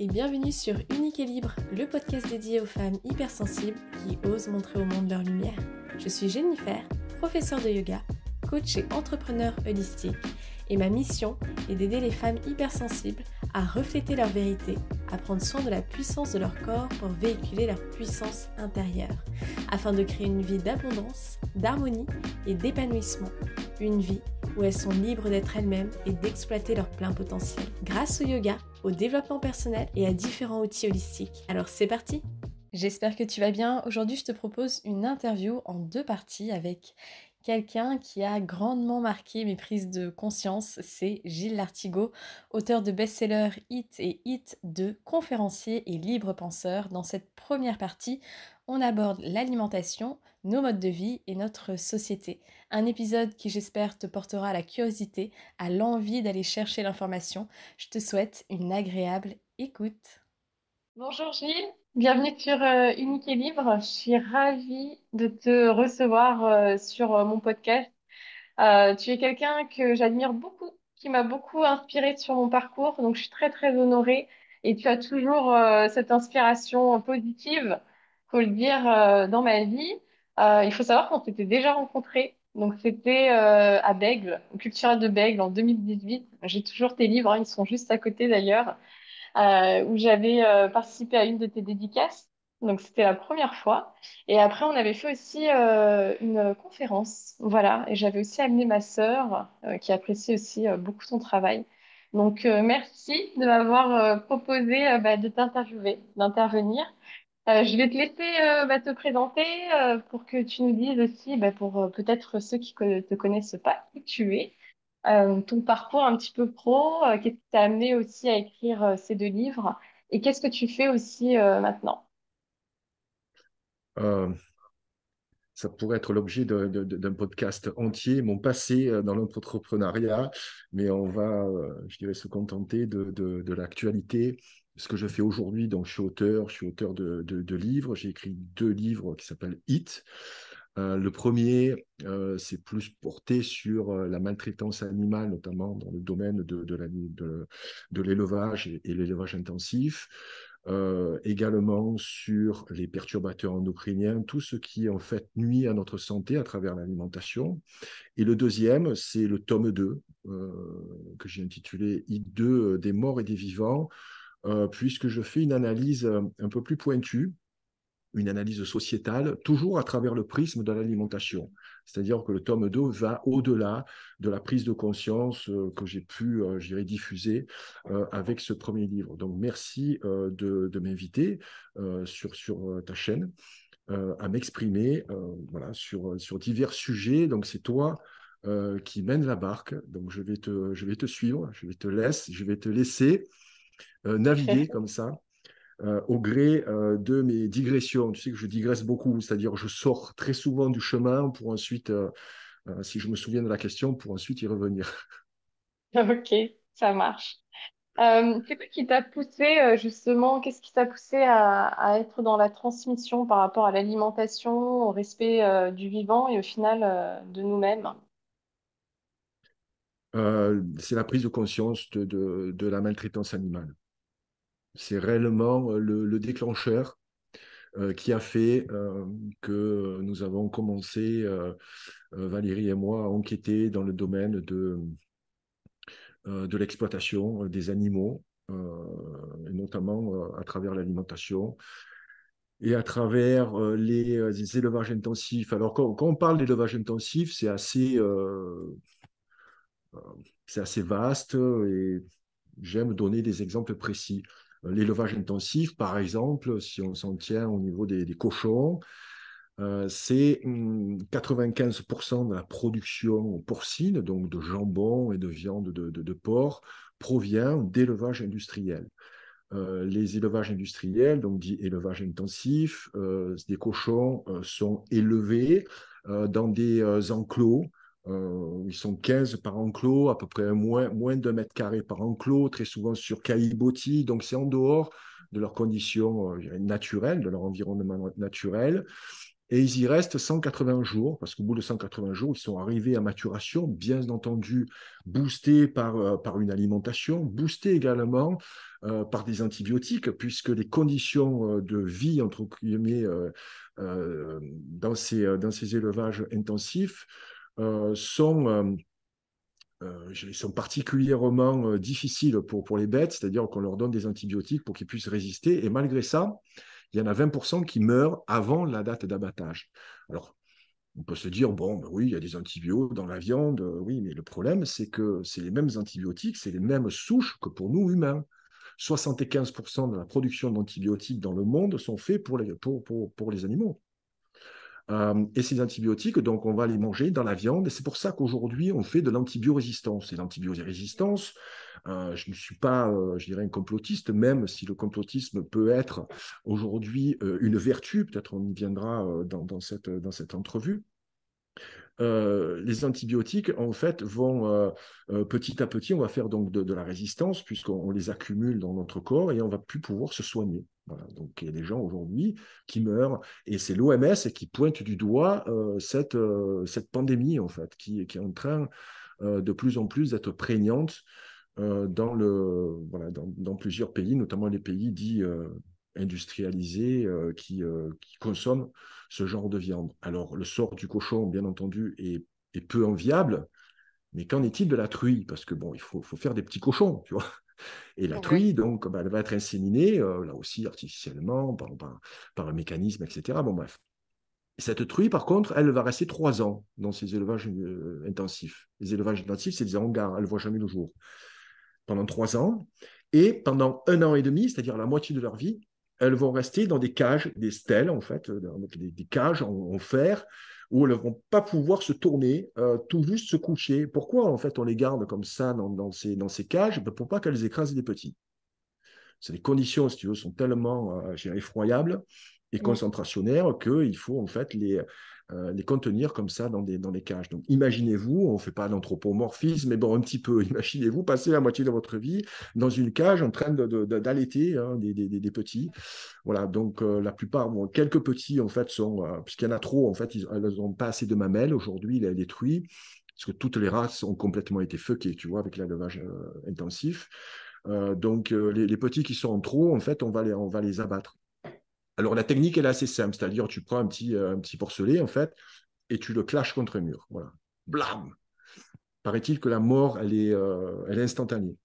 bienvenue sur Unique et Libre, le podcast dédié aux femmes hypersensibles qui osent montrer au monde leur lumière. Je suis Jennifer, professeure de yoga, coach et entrepreneur holistique, et ma mission est d'aider les femmes hypersensibles à refléter leur vérité, à prendre soin de la puissance de leur corps pour véhiculer leur puissance intérieure, afin de créer une vie d'abondance, d'harmonie et d'épanouissement. Une vie où elles sont libres d'être elles-mêmes et d'exploiter leur plein potentiel. Grâce au yoga, au développement personnel et à différents outils holistiques. Alors c'est parti! J'espère que tu vas bien. Aujourd'hui, je te propose une interview en 2 parties avec quelqu'un qui a grandement marqué mes prises de conscience. C'est Gilles Lartigot, auteur de best-sellers Hit et Hit 2, conférencier et libre penseur. Dans cette première partie, on aborde l'alimentation, nos modes de vie et notre société. Un épisode qui, j'espère, te portera à la curiosité, à l'envie d'aller chercher l'information. Je te souhaite une agréable écoute. Bonjour Gilles, bienvenue sur Unique et Libre. Je suis ravie de te recevoir sur mon podcast. Tu es quelqu'un que j'admire beaucoup, qui m'a beaucoup inspirée sur mon parcours, donc je suis très très honorée. Et tu as toujours cette inspiration positive, faut le dire, dans ma vie. Il faut savoir qu'on s'était déjà rencontrés, donc c'était à Bègle, au Culturel de Bègle en 2018. J'ai toujours tes livres, hein, ils sont juste à côté d'ailleurs, où j'avais participé à une de tes dédicaces. Donc, c'était la première fois. Et après, on avait fait aussi une conférence. Voilà. Et j'avais aussi amené ma sœur, qui apprécie aussi beaucoup ton travail. Donc, merci de m'avoir proposé de t'interviewer, d'intervenir. Je vais te laisser te présenter pour que tu nous dises aussi, pour peut-être ceux qui ne te connaissent pas, qui tu es, ton parcours un petit peu pro, qu'est-ce qui t'a amené aussi à écrire ces 2 livres et qu'est-ce que tu fais aussi maintenant? Euh, Ça pourrait être l'objet d'un podcast entier, mon passé dans l'entrepreneuriat, mais on va, je dirais, se contenter de l'actualité. Ce que je fais aujourd'hui, donc je suis auteur de livres. J'ai écrit 2 livres qui s'appellent Hit. Le premier, c'est plus porté sur la maltraitance animale, notamment dans le domaine de l'élevage et l'élevage intensif. Également sur les perturbateurs endocriniens, tout ce qui en fait nuit à notre santé à travers l'alimentation. Et le deuxième, c'est le tome 2, que j'ai intitulé I2 des morts et des vivants, puisque je fais une analyse un peu plus pointue, une analyse sociétale, toujours à travers le prisme de l'alimentation. C'est-à-dire que le tome 2 va au-delà de la prise de conscience que j'ai pu, je dirais, diffuser avec ce premier livre. Donc, merci de m'inviter sur ta chaîne à m'exprimer voilà, sur divers sujets. Donc, c'est toi qui mène la barque. Donc, je vais te suivre, je vais te laisser naviguer comme ça au gré de mes digressions. Tu sais que je digresse beaucoup, c'est-à-dire je sors très souvent du chemin pour ensuite, si je me souviens de la question, pour ensuite y revenir. Ok, ça marche. C'est quoi qui t'a poussé justement, qu'est-ce qui t'a poussé à être dans la transmission par rapport à l'alimentation, au respect du vivant et au final de nous-mêmes? C'est la prise de conscience de la maltraitance animale. C'est réellement le déclencheur qui a fait que nous avons commencé, Valérie et moi, à enquêter dans le domaine de l'exploitation des animaux, et notamment à travers l'alimentation et à travers les élevages intensifs. Alors, quand on parle d'élevage intensif, c'est assez vaste et j'aime donner des exemples précis. L'élevage intensif, par exemple, si on s'en tient au niveau des cochons, c'est 95% de la production porcine, donc de jambon et de viande de porc, provient d'élevage industriel. Les élevages industriels, donc dit élevage intensif, des cochons sont élevés dans des enclos. Ils sont 15 par enclos, à peu près moins d'1 mètre carré par enclos, très souvent sur caillebotis. Donc, c'est en dehors de leurs conditions naturelles, de leur environnement naturel. et ils y restent 180 jours, parce qu'au bout de 180 jours, ils sont arrivés à maturation, bien entendu, boostés par une alimentation, boostés également par des antibiotiques, puisque les conditions de vie, entre guillemets, dans ces élevages intensifs sont particulièrement difficiles pour les bêtes, c'est-à-dire qu'on leur donne des antibiotiques pour qu'ils puissent résister, et malgré ça, il y en a 20% qui meurent avant la date d'abattage. Alors, on peut se dire, bon, ben oui, il y a des antibiotiques dans la viande, oui, mais le problème, c'est que c'est les mêmes antibiotiques, c'est les mêmes souches que pour nous humains. 75% de la production d'antibiotiques dans le monde sont faits pour les animaux. Et ces antibiotiques, donc, on va les manger dans la viande. Et c'est pour ça qu'aujourd'hui, on fait de l'antibiorésistance. Et l'antibiorésistance, je ne suis pas, je dirais, un complotiste, même si le complotisme peut être aujourd'hui une vertu. Peut-être on y viendra dans cette entrevue. Les antibiotiques, en fait, vont petit à petit, on va faire donc de la résistance puisqu'on les accumule dans notre corps et on va plus pouvoir se soigner. Voilà. Donc, il y a des gens aujourd'hui qui meurent et c'est l'OMS qui pointe du doigt cette pandémie, en fait, qui est en train de plus en plus d'être prégnante dans plusieurs pays, notamment les pays dits industrialisés qui consomment ce genre de viande. Alors, le sort du cochon, bien entendu, est peu enviable, mais qu'en est-il de la truie? Parce que, bon, il faut faire des petits cochons, tu vois. Et la Ouais. truie, donc, bah, elle va être inséminée, là aussi, artificiellement, par un mécanisme, etc. Bon, bref. Cette truie, par contre, elle va rester 3 ans dans ces élevages intensifs. Les élevages intensifs, c'est des hangars, elle ne voit jamais le jour. Pendant 3 ans. Et pendant 1 an et demi, c'est-à-dire la moitié de leur vie, elles vont rester dans des cages, des stèles, en fait, des cages en fer, où elles ne vont pas pouvoir se tourner, tout juste se coucher. Pourquoi, en fait, on les garde comme ça dans ces cages? Pour pas qu'elles écrasent les petits. C'est les conditions, si tu veux, sont tellement effroyables et Ouais. concentrationnaires qu'il faut en fait les contenir comme ça dans des cages. Donc imaginez-vous, on ne fait pas d'anthropomorphisme, mais bon, un petit peu, imaginez-vous passer la moitié de votre vie dans une cage en train d'allaiter des petits. Voilà, donc la plupart, bon, quelques petits en fait sont, puisqu'il y en a trop, en fait, elles n'ont pas assez de mamelles aujourd'hui, les truies, parce que toutes les races ont complètement été fuckées, tu vois, avec l'élevage intensif. Donc, les petits qui sont en trop, en fait, on va les abattre. Alors, la technique, elle est assez simple, c'est-à-dire tu prends un petit porcelet, en fait, et tu le clashes contre un mur. Voilà. Blam! Paraît-il que la mort, elle est instantanée.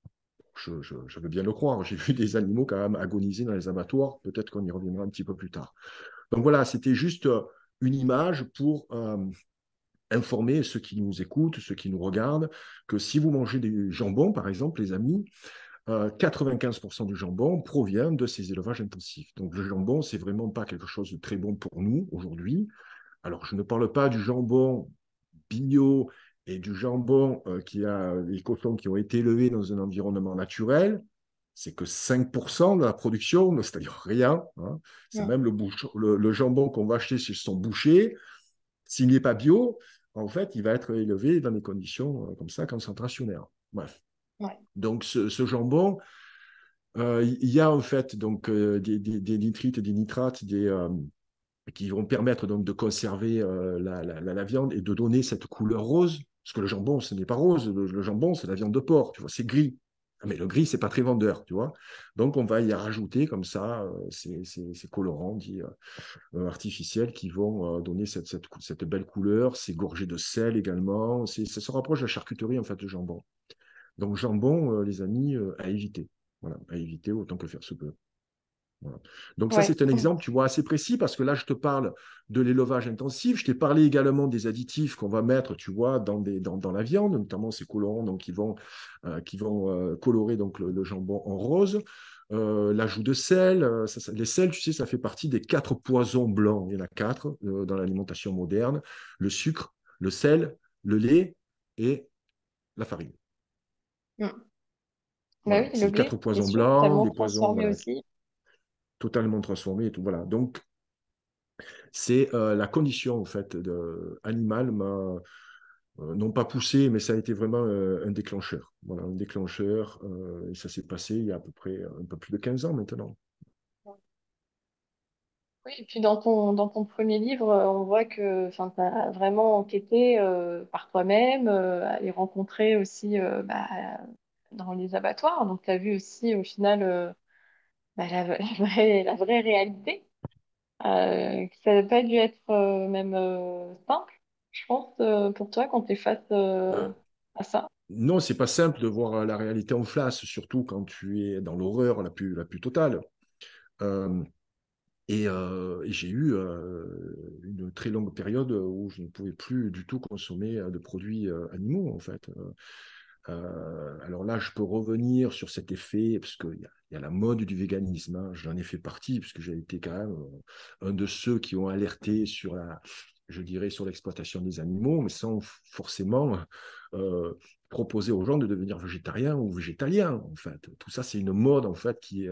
Je veux bien le croire. J'ai vu des animaux quand même agoniser dans les abattoirs. Peut-être qu'on y reviendra un petit peu plus tard. Donc voilà, c'était juste une image pour informer ceux qui nous écoutent, ceux qui nous regardent, que si vous mangez des jambons, par exemple, les amis, 95% du jambon provient de ces élevages intensifs. Donc le jambon, c'est vraiment pas quelque chose de très bon pour nous aujourd'hui. Alors je ne parle pas du jambon bio et du jambon qui a les cochons qui ont été élevés dans un environnement naturel. C'est que 5% de la production, c'est-à-dire rien. Hein. C'est Ouais. même le jambon qu'on va acheter chez son boucher. S'il n'est pas bio, en fait, il va être élevé dans des conditions comme ça, concentrationnaires. Bref. Ouais. Donc, ce jambon, il y a en fait donc, des nitrites et des nitrates qui vont permettre donc, de conserver la viande et de donner cette couleur rose. Parce que le jambon, ce n'est pas rose. Le jambon, c'est la viande de porc. Tu vois, c'est gris. Mais le gris, c'est pas très vendeur, tu vois. Donc, on va y rajouter comme ça ces colorants dits artificiels qui vont donner cette belle couleur. C'est gorgé de sel également. Ça se rapproche de la charcuterie, en fait, le jambon. Donc, jambon, les amis, à éviter. Voilà, à éviter autant que faire se peut. Voilà. Donc, ça, Ouais. c'est un exemple, tu vois, assez précis parce que là, je te parle de l'élevage intensif. Je t'ai parlé également des additifs qu'on va mettre, tu vois, dans la viande, notamment ces colorants donc, qui vont colorer donc, le jambon en rose. L'ajout de sel, les sels, tu sais, ça fait partie des 4 poisons blancs. Il y en a 4 dans l'alimentation moderne. Le sucre, le sel, le lait et la farine. Mm. Bah Voilà, oui, c'est le les quatre blé, bien poisons sûr, blancs, tellement des poisons transformé voilà, aussi. totalement transformés et tout. Voilà. Donc, c'est la condition en fait animale m'a non pas poussé, mais ça a été vraiment un déclencheur. Voilà, un déclencheur. Et ça s'est passé il y a à peu près un peu plus de 15 ans maintenant. Oui, et puis dans ton premier livre, on voit que tu as vraiment enquêté par toi-même, aller rencontrer aussi dans les abattoirs. Donc, tu as vu aussi au final la vraie réalité. Que ça n'a pas dû être même simple, je pense, pour toi quand tu es face Euh, à ça. non, c'est pas simple de voir la réalité en face, surtout quand tu es dans l'horreur la plus totale. Euh, et j'ai eu une très longue période où je ne pouvais plus du tout consommer de produits animaux, en fait. Alors là, je peux revenir sur cet effet, parce qu'il y a la mode du véganisme, hein. J'en ai fait partie, puisque j'ai été quand même un de ceux qui ont alerté sur je dirais, sur l'exploitation des animaux, mais sans forcément euh, proposer aux gens de devenir végétariens ou végétaliens, en fait. Tout ça, c'est une mode, en fait, qui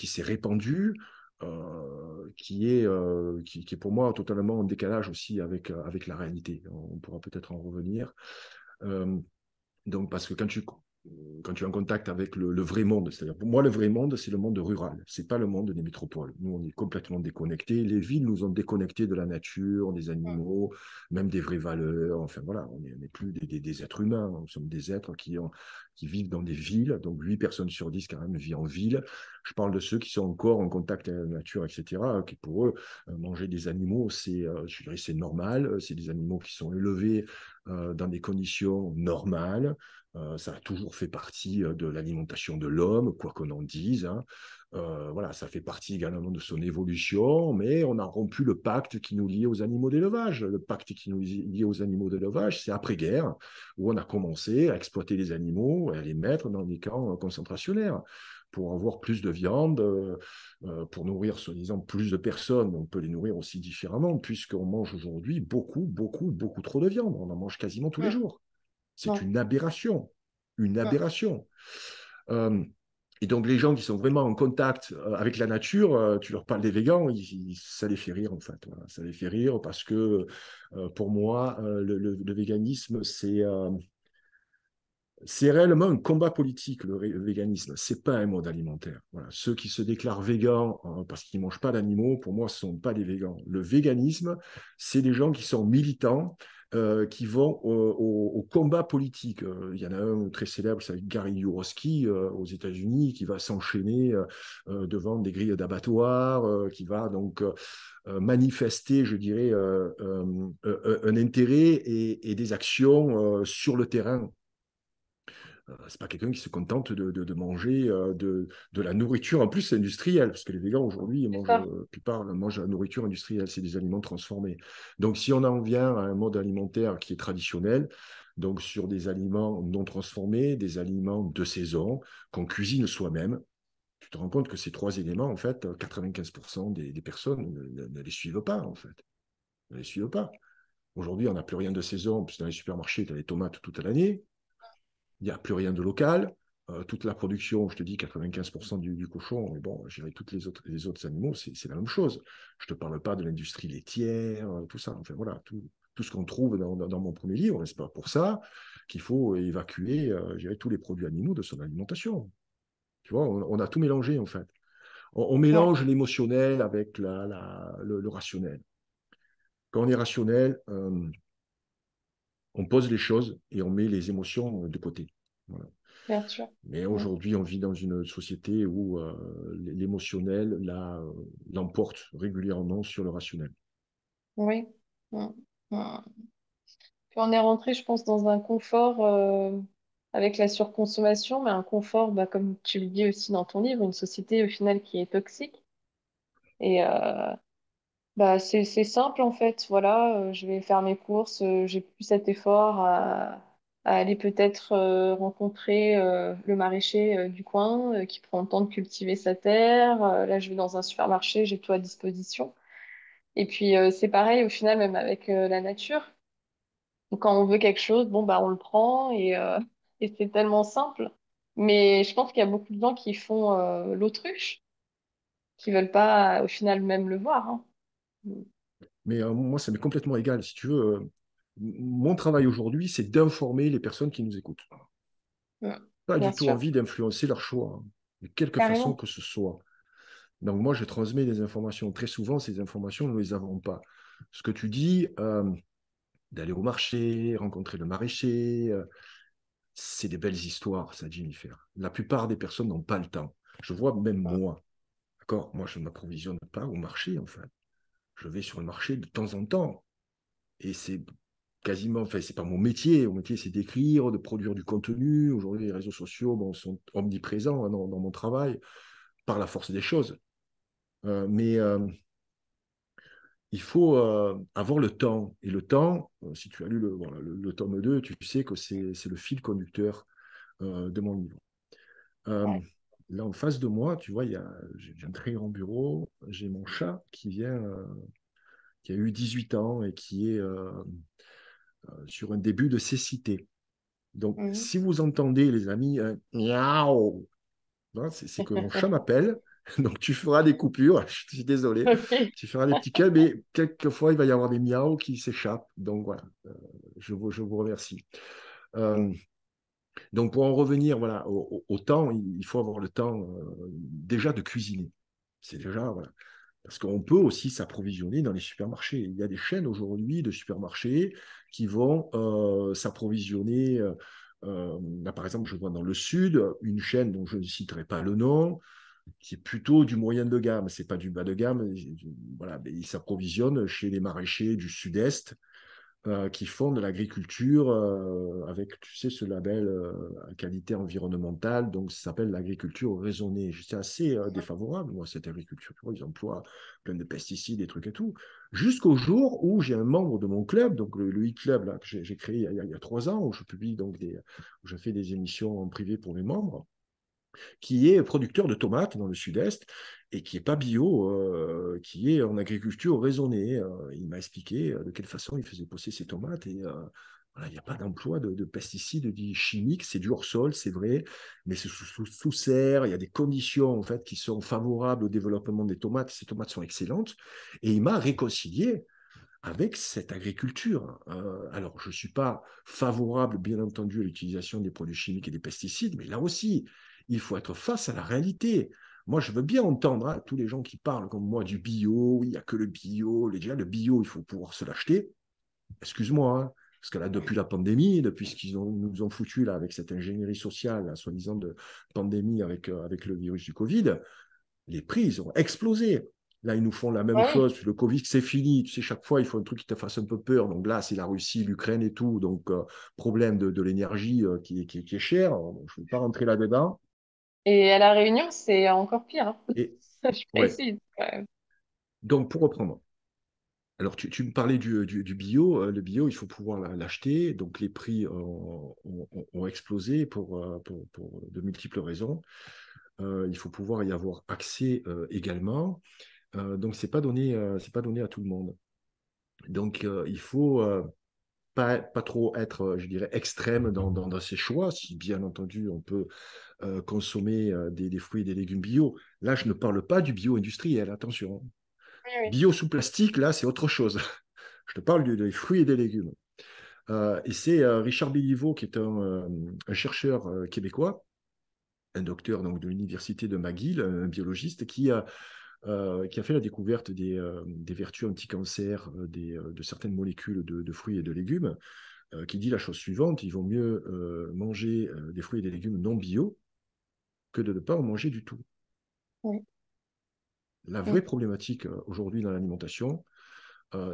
s'est répandue, qui est pour moi totalement en décalage aussi avec la réalité. On pourra peut-être en revenir. Euh, donc, parce que quand tu es en contact avec le vrai monde, c'est-à-dire pour moi, le vrai monde, c'est le monde rural. C'est pas le monde des métropoles. Nous, on est complètement déconnectés. Les villes nous ont déconnectés de la nature, des animaux, même des vraies valeurs. Enfin, voilà, on n'est plus des êtres humains. Nous sommes des êtres qui vivent dans des villes. Donc, 8 personnes sur 10, quand même, vivent en ville. Je parle de ceux qui sont encore en contact avec la nature, etc., qui pour eux, manger des animaux, je dirais, c'est normal. C'est des animaux qui sont élevés dans des conditions normales. Ça a toujours fait partie de l'alimentation de l'homme, quoi qu'on en dise, hein. Voilà, ça fait partie également de son évolution, mais on a rompu le pacte qui nous liait aux animaux d'élevage. Le pacte qui nous liait aux animaux d'élevage, c'est après-guerre, où on a commencé à exploiter les animaux et à les mettre dans des camps concentrationnaires pour avoir plus de viande, pour nourrir, soi-disant, plus de personnes. On peut les nourrir aussi différemment, puisqu'on mange aujourd'hui beaucoup, beaucoup, beaucoup trop de viande. On en mange quasiment tous les Mm. jours. C'est Ouais. une aberration. Une Mm. aberration. Euh, et donc, les gens qui sont vraiment en contact avec la nature, tu leur parles des végans, ça les fait rire, en fait. Voilà. Ça les fait rire parce que, pour moi, le véganisme, c'est réellement un combat politique, le véganisme. C'est pas un mode alimentaire. Voilà. Ceux qui se déclarent végans parce qu'ils mangent pas d'animaux, pour moi, ce sont pas des végans. Le véganisme, c'est des gens qui sont militants, qui vont au combat politique. Il y en a un très célèbre, c'est Gary Yourofsky aux États-Unis, qui va s'enchaîner devant des grilles d'abattoirs, qui va donc manifester, je dirais, un intérêt et des actions sur le terrain. C'est pas quelqu'un qui se contente de manger de la nourriture. En plus, c'est industriel, parce que les végans aujourd'hui, C'est ça. la plupart mangent de la nourriture industrielle, c'est des aliments transformés. Donc, si on en vient à un mode alimentaire qui est traditionnel, donc sur des aliments non transformés, des aliments de saison, qu'on cuisine soi-même, tu te rends compte que ces trois éléments, en fait, 95% des personnes ne les suivent pas, en fait. Ne les suivent pas. Aujourd'hui, on n'a plus rien de saison, puisque dans les supermarchés, tu as les tomates toute l'année. Il n'y a plus rien de local. Toute la production, je te dis 95% du cochon, mais bon, j'irai toutes les autres animaux, c'est la même chose. Je ne te parle pas de l'industrie laitière, tout ça. Enfin voilà, tout ce qu'on trouve dans mon premier livre, c'est pas pour ça qu'il faut évacuer, tous les produits animaux de son alimentation. Tu vois, on a tout mélangé en fait. On Ouais. mélange l'émotionnel avec le rationnel. Quand on est rationnel, on pose les choses et on met les émotions de côté. Voilà. Bien sûr. Mais Mm. aujourd'hui, on vit dans une société où l'émotionnel l'emporte régulièrement sur le rationnel. Oui. Mm. Mm. Puis on est rentré, je pense, dans un confort avec la surconsommation, mais un confort, comme tu le dis aussi dans ton livre, une société au final qui est toxique. Et c'est simple en fait. Voilà, je vais faire mes courses, j'ai plus cet effort à aller peut-être rencontrer le maraîcher du coin qui prend le temps de cultiver sa terre. Là, je vais dans un supermarché, j'ai tout à disposition. Et puis c'est pareil au final, même avec la nature. Donc, quand on veut quelque chose, bon, on le prend et c'est tellement simple. Mais je pense qu'il y a beaucoup de gens qui font l'autruche, qui veulent pas au final même le voir, hein. Mais moi, ça m'est complètement égal. Si tu veux, mon travail aujourd'hui, c'est d'informer les personnes qui nous écoutent. Mm. Pas Bien du tout sûr, envie d'influencer leur choix, hein, de quelque façon carrément. que ce soit. Donc moi, je transmets des informations. Très souvent, ces informations, nous ne les avons pas. Ce que tu dis, d'aller au marché, rencontrer le maraîcher, c'est des belles histoires, ça, Jennifer. La plupart des personnes n'ont pas le temps. Je vois même moi, d'accord? Moi, je ne m'approvisionne pas au marché, enfin. Je vais sur le marché de temps en temps. Et c'est quasiment, enfin, c'est pas mon métier. Mon métier, c'est d'écrire, de produire du contenu. Aujourd'hui, les réseaux sociaux, bon, sont omniprésents, hein, dans mon travail, par la force des choses. Mais il faut avoir le temps. Et le temps, si tu as lu voilà, le tome 2, tu sais que c'est le fil conducteur de mon livre. Euh, Ouais. Là, en face de moi, tu vois, j'ai un très grand bureau. J'ai mon chat qui a eu 18 ans et qui est sur un début de cécité. Donc, Mhm. si vous entendez, les amis, un miaou, hein, c'est que mon chat m'appelle. Donc, tu feras des coupures. Je suis désolé. Ok. Tu feras des petits câbles, mais quelquefois, il va y avoir des miaou qui s'échappent. Donc, voilà. Je vous remercie. Euh, donc, pour en revenir voilà, au temps, il faut avoir le temps déjà de cuisiner. C'est déjà, voilà. Parce qu'on peut aussi s'approvisionner dans les supermarchés. Il y a des chaînes aujourd'hui de supermarchés qui vont s'approvisionner. Là, par exemple, je vois dans le sud une chaîne dont je ne citerai pas le nom, qui est plutôt du moyen de gamme. C'est pas du bas de gamme. Voilà, mais ils s'approvisionnent chez les maraîchers du sud-est qui font de l'agriculture avec, tu sais, ce label à qualité environnementale. Donc, ça s'appelle l'agriculture raisonnée. J'étais assez défavorable, moi, à cette agriculture. Tu vois, ils emploient plein de pesticides, des trucs et tout. Jusqu'au jour où j'ai un membre de mon club, donc le e-club là, que j'ai créé il y a 3 ans, où je publie donc où je fais des émissions en privé pour mes membres qui est producteur de tomates dans le sud-est et qui n'est pas bio, qui est en agriculture raisonnée. Il m'a expliqué de quelle façon il faisait pousser ses tomates et voilà, il n'y a pas d'emploi de pesticides dits chimiques, c'est du hors-sol, c'est vrai, mais c'est sous serre, il y a des conditions en fait qui sont favorables au développement des tomates, ces tomates sont excellentes, et il m'a réconcilié avec cette agriculture. Alors, je ne suis pas favorable, bien entendu, à l'utilisation des produits chimiques et des pesticides, mais là aussi, il faut être face à la réalité. Moi, je veux bien entendre hein, tous les gens qui parlent comme moi du bio, il n'y a que le bio. Déjà, le bio, il faut pouvoir se l'acheter. Excuse-moi, hein, parce que là, depuis la pandémie, depuis ce qu'ils nous ont foutu là, avec cette ingénierie sociale, là, soi-disant de pandémie avec le virus du Covid, les prix, ils ont explosé. Là, ils nous font la même Ouais. chose. Le Covid, c'est fini. Tu sais, chaque fois, il faut un truc qui te fasse un peu peur. Donc là, c'est la Russie, l'Ukraine et tout. Donc, problème de l'énergie qui est cher. Je ne vais pas rentrer là-dedans. Et à La Réunion, c'est encore pire, hein. Et Je ouais. précise. Ouais. Donc, pour reprendre. Alors, tu me parlais du bio. Le bio, il faut pouvoir l'acheter. Donc, les prix ont explosé pour de multiples raisons. Il faut pouvoir y avoir accès également. Donc, c'est pas donné à tout le monde. Donc, il faut pas trop être, je dirais, extrême dans ses choix. Si bien entendu, on peut consommer des fruits et des légumes bio. Là, je ne parle pas du bio industriel, attention. Oui, oui. Bio sous plastique, là, c'est autre chose. Je te parle des fruits et des légumes. Et c'est Richard Béliveau, qui est un chercheur québécois, un docteur donc, de l'université de McGill, un biologiste, qui a fait la découverte des vertus anti-cancer de certaines molécules de fruits et de légumes, qui dit la chose suivante, il vaut mieux manger des fruits et des légumes non bio que de ne pas en manger du tout. Oui. La Mm. vraie problématique aujourd'hui dans l'alimentation,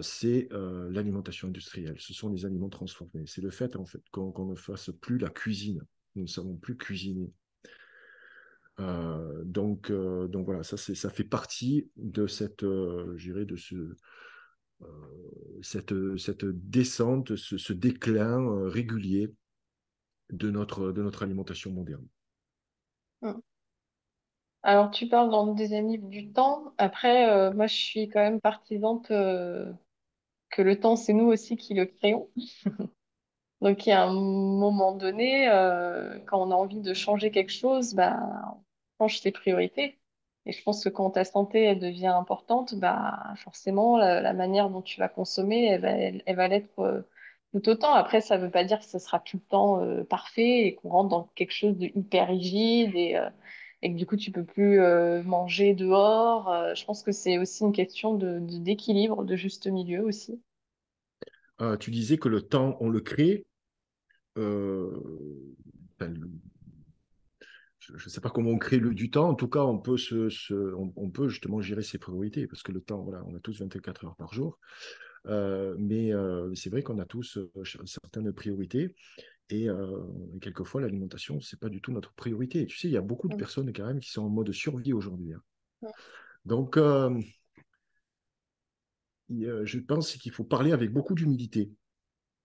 c'est l'alimentation industrielle. Ce sont les aliments transformés. C'est le fait, en fait qu'on ne fasse plus la cuisine. Nous ne savons plus cuisiner. Donc voilà, ça fait partie de je dirais, cette descente, ce déclin régulier de notre alimentation moderne. Mm. Alors, tu parles dans des amis du temps. Après, moi, je suis quand même partisante que le temps, c'est nous aussi qui le créons. Donc, il y a un moment donné, quand on a envie de changer quelque chose, bah, on change ses priorités. Et je pense que quand ta santé, elle devient importante, bah, forcément, la manière dont tu vas consommer, elle va l'être tout autant. Après, ça ne veut pas dire que ce sera tout le temps parfait et qu'on rentre dans quelque chose de hyper rigide. et que du coup tu peux plus manger dehors. Je pense que c'est aussi une question d'équilibre, de juste milieu aussi. Tu disais que le temps, on le crée. Euh, enfin, je ne sais pas comment on crée du temps. En tout cas, on peut justement gérer ses priorités parce que le temps, voilà, on a tous 24 heures par jour. Mais c'est vrai qu'on a tous certaines priorités et quelquefois l'alimentation, c'est pas du tout notre priorité. Tu sais, il y a beaucoup de Mm. personnes quand même qui sont en mode survie aujourd'hui, hein. Mm. Donc, je pense qu'il faut parler avec beaucoup d'humilité.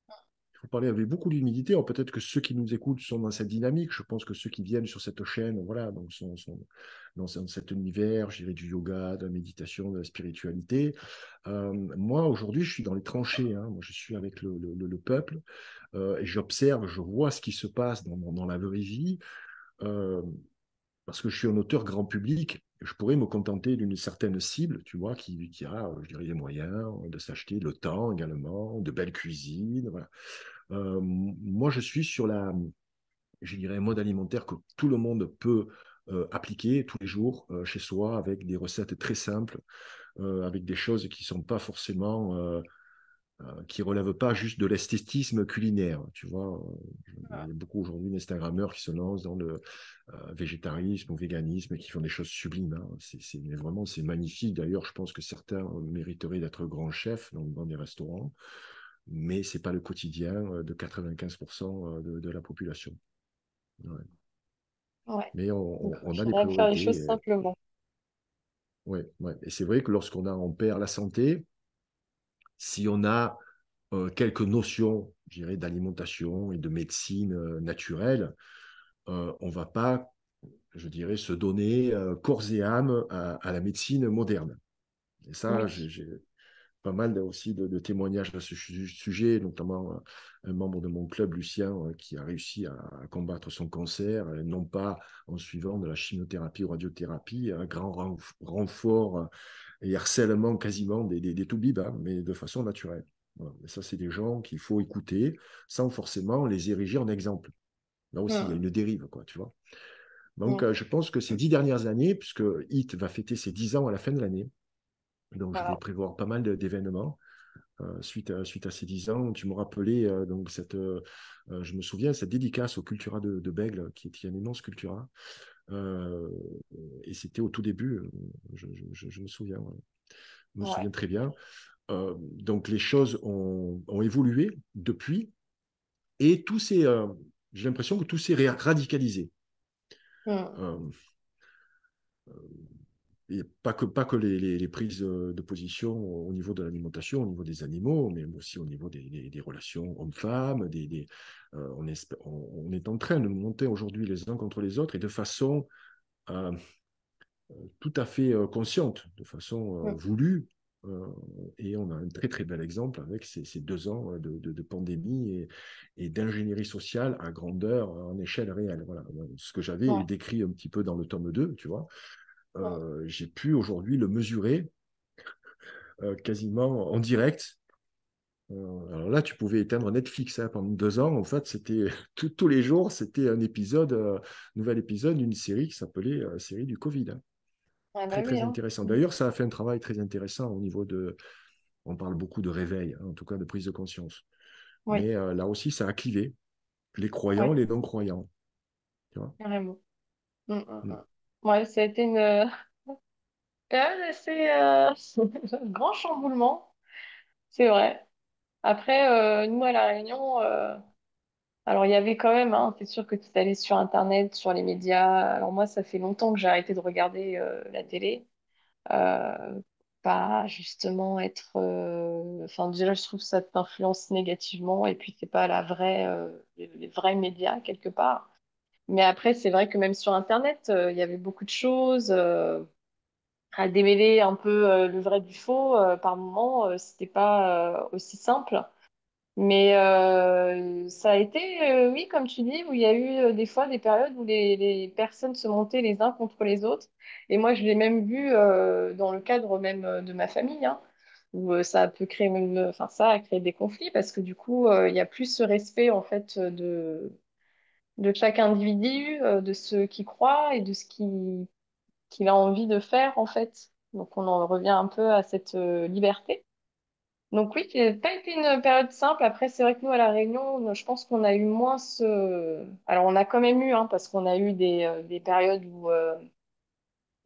Il faut parler avec beaucoup d'humilité. Alors, peut-être que ceux qui nous écoutent sont dans cette dynamique. Je pense que ceux qui viennent sur cette chaîne, voilà, donc sont dans cet univers, je dirais, du yoga, de la méditation, de la spiritualité. Moi, aujourd'hui, je suis dans les tranchées, hein. Moi, je suis avec le peuple et j'observe, je vois ce qui se passe dans la vraie vie. Euh, Parce que je suis un auteur grand public, je pourrais me contenter d'une certaine cible, tu vois, qui a, je dirais, les moyens de s'acheter le temps également, de belles cuisines. Voilà. Moi, je suis sur je dirais, un mode alimentaire que tout le monde peut appliquer tous les jours chez soi avec des recettes très simples, avec des choses qui ne sont pas forcément qui ne relèvent pas juste de l'esthétisme culinaire. Tu vois, il y a beaucoup aujourd'hui d'Instagrammeurs qui se lancent dans le végétarisme ou véganisme et qui font des choses sublimes, hein. Mais vraiment, c'est magnifique. D'ailleurs, je pense que certains mériteraient d'être grands chefs dans des restaurants, mais ce n'est pas le quotidien de 95% de la population. Ouais. Ouais. Mais Il on a des faudrait faire les priorités. choses simplement. Ouais, ouais. Et c'est vrai que on perd la santé, si on a quelques notions, je dirais, d'alimentation et de médecine naturelle, on ne va pas, je dirais, se donner corps et âme à la médecine moderne. Et ça, Oui. j'ai pas mal aussi de témoignages à ce sujet, notamment un membre de mon club, Lucien, qui a réussi à combattre son cancer, non pas en suivant de la chimiothérapie ou radiothérapie, un grand renfort et harcèlement quasiment des toubibs, hein, mais de façon naturelle. Voilà. Et ça, c'est des gens qu'il faut écouter sans forcément les ériger en exemple. Là aussi, il y a Mm. une dérive, quoi, tu vois. Donc, Mm. je pense que ces 10 dernières années, puisque HIT va fêter ses 10 ans à la fin de l'année, donc je vais Voilà. prévoir pas mal d'événements suite à ces 10 ans. Tu me rappelais, je me souviens, cette dédicace au Cultura de Bègle, qui est un immense Cultura. Euh, et c'était au tout début, je me souviens, ouais. Je me Ouais. souviens très bien. Donc les choses ont évolué depuis et j'ai l'impression que tout s'est radicalisé. Mm. Euh, et pas que les prises de position au niveau de l'alimentation, au niveau des animaux, mais aussi au niveau des relations hommes-femmes. On est en train de monter aujourd'hui les uns contre les autres et de façon euh, tout à fait consciente, de façon Mm. voulue. Euh, et on a un très très bel exemple avec ces 2 ans de pandémie et d'ingénierie sociale à grandeur, en échelle réelle. Voilà. Ce que j'avais Ouais. décrit un petit peu dans le tome 2, tu vois, Mm. j'ai pu aujourd'hui le mesurer quasiment en direct. Alors là, tu pouvais éteindre Netflix, hein, pendant 2 ans. En fait, c'était tous les jours, c'était un épisode, nouvel épisode d'une série qui s'appelait série du Covid, hein. Ah bah Très, oui, très hein. intéressant. Mm. D'ailleurs, ça a fait un travail très intéressant au niveau on parle beaucoup de réveil, hein, en tout cas de prise de conscience. Oui. Mais là aussi, ça a clivé les croyants, Oui. les non-croyants. Tu vois. Carrément. Mm, mm, Mm. mm. Ouais, ça a été une période assez grand chamboulement, c'est vrai. Après, nous à La Réunion, alors il y avait quand même, hein, c'est sûr que tu allais sur Internet, sur les médias. Alors moi, ça fait longtemps que j'ai arrêté de regarder la télé. Euh, Pas justement être. Enfin, déjà, je trouve que ça t'influence négativement et puis c'est pas la vraie, les vrais médias quelque part. Mais après, c'est vrai que même sur Internet, il y avait beaucoup de choses. À démêler un peu le vrai du faux, par moment, c'était pas aussi simple. Mais ça a été, oui, comme tu dis, où il y a eu des fois des périodes où les personnes se montaient les uns contre les autres. Et moi, je l'ai même vu dans le cadre même de ma famille, hein, où ça peut créer même, enfin, ça a créé des conflits parce que du coup, il y a plus ce respect en fait de chaque individu, de ce qu'il croit et de ce qu'il a envie de faire, en fait. Donc, on en revient un peu à cette liberté. Donc oui, ça n'a pas été une période simple. Après, c'est vrai que nous, à La Réunion, je pense qu'on a eu moins ce... Alors, on a quand même eu, hein, parce qu'on a eu des périodes où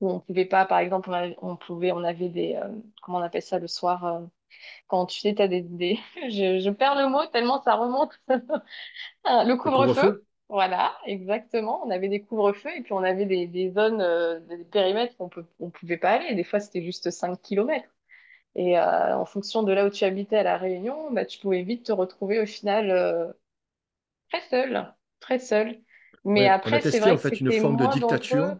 on pouvait pas, par exemple, on avait des... comment on appelle ça le soir quand tu sais, t'as je perds le mot tellement ça remonte. Ah, le Le couvre-feu, couvre-feu? voilà, exactement. On avait des couvre-feux et puis on avait des zones, des périmètres on pouvait pas aller. Des fois, c'était juste 5 kilomètres. Et en fonction de là où tu habitais à La Réunion, bah, tu pouvais vite te retrouver au final très seul, très seul. Mais Ouais, on a après, c'est testé vrai en que fait une c'était forme de moins dangereux. dictature.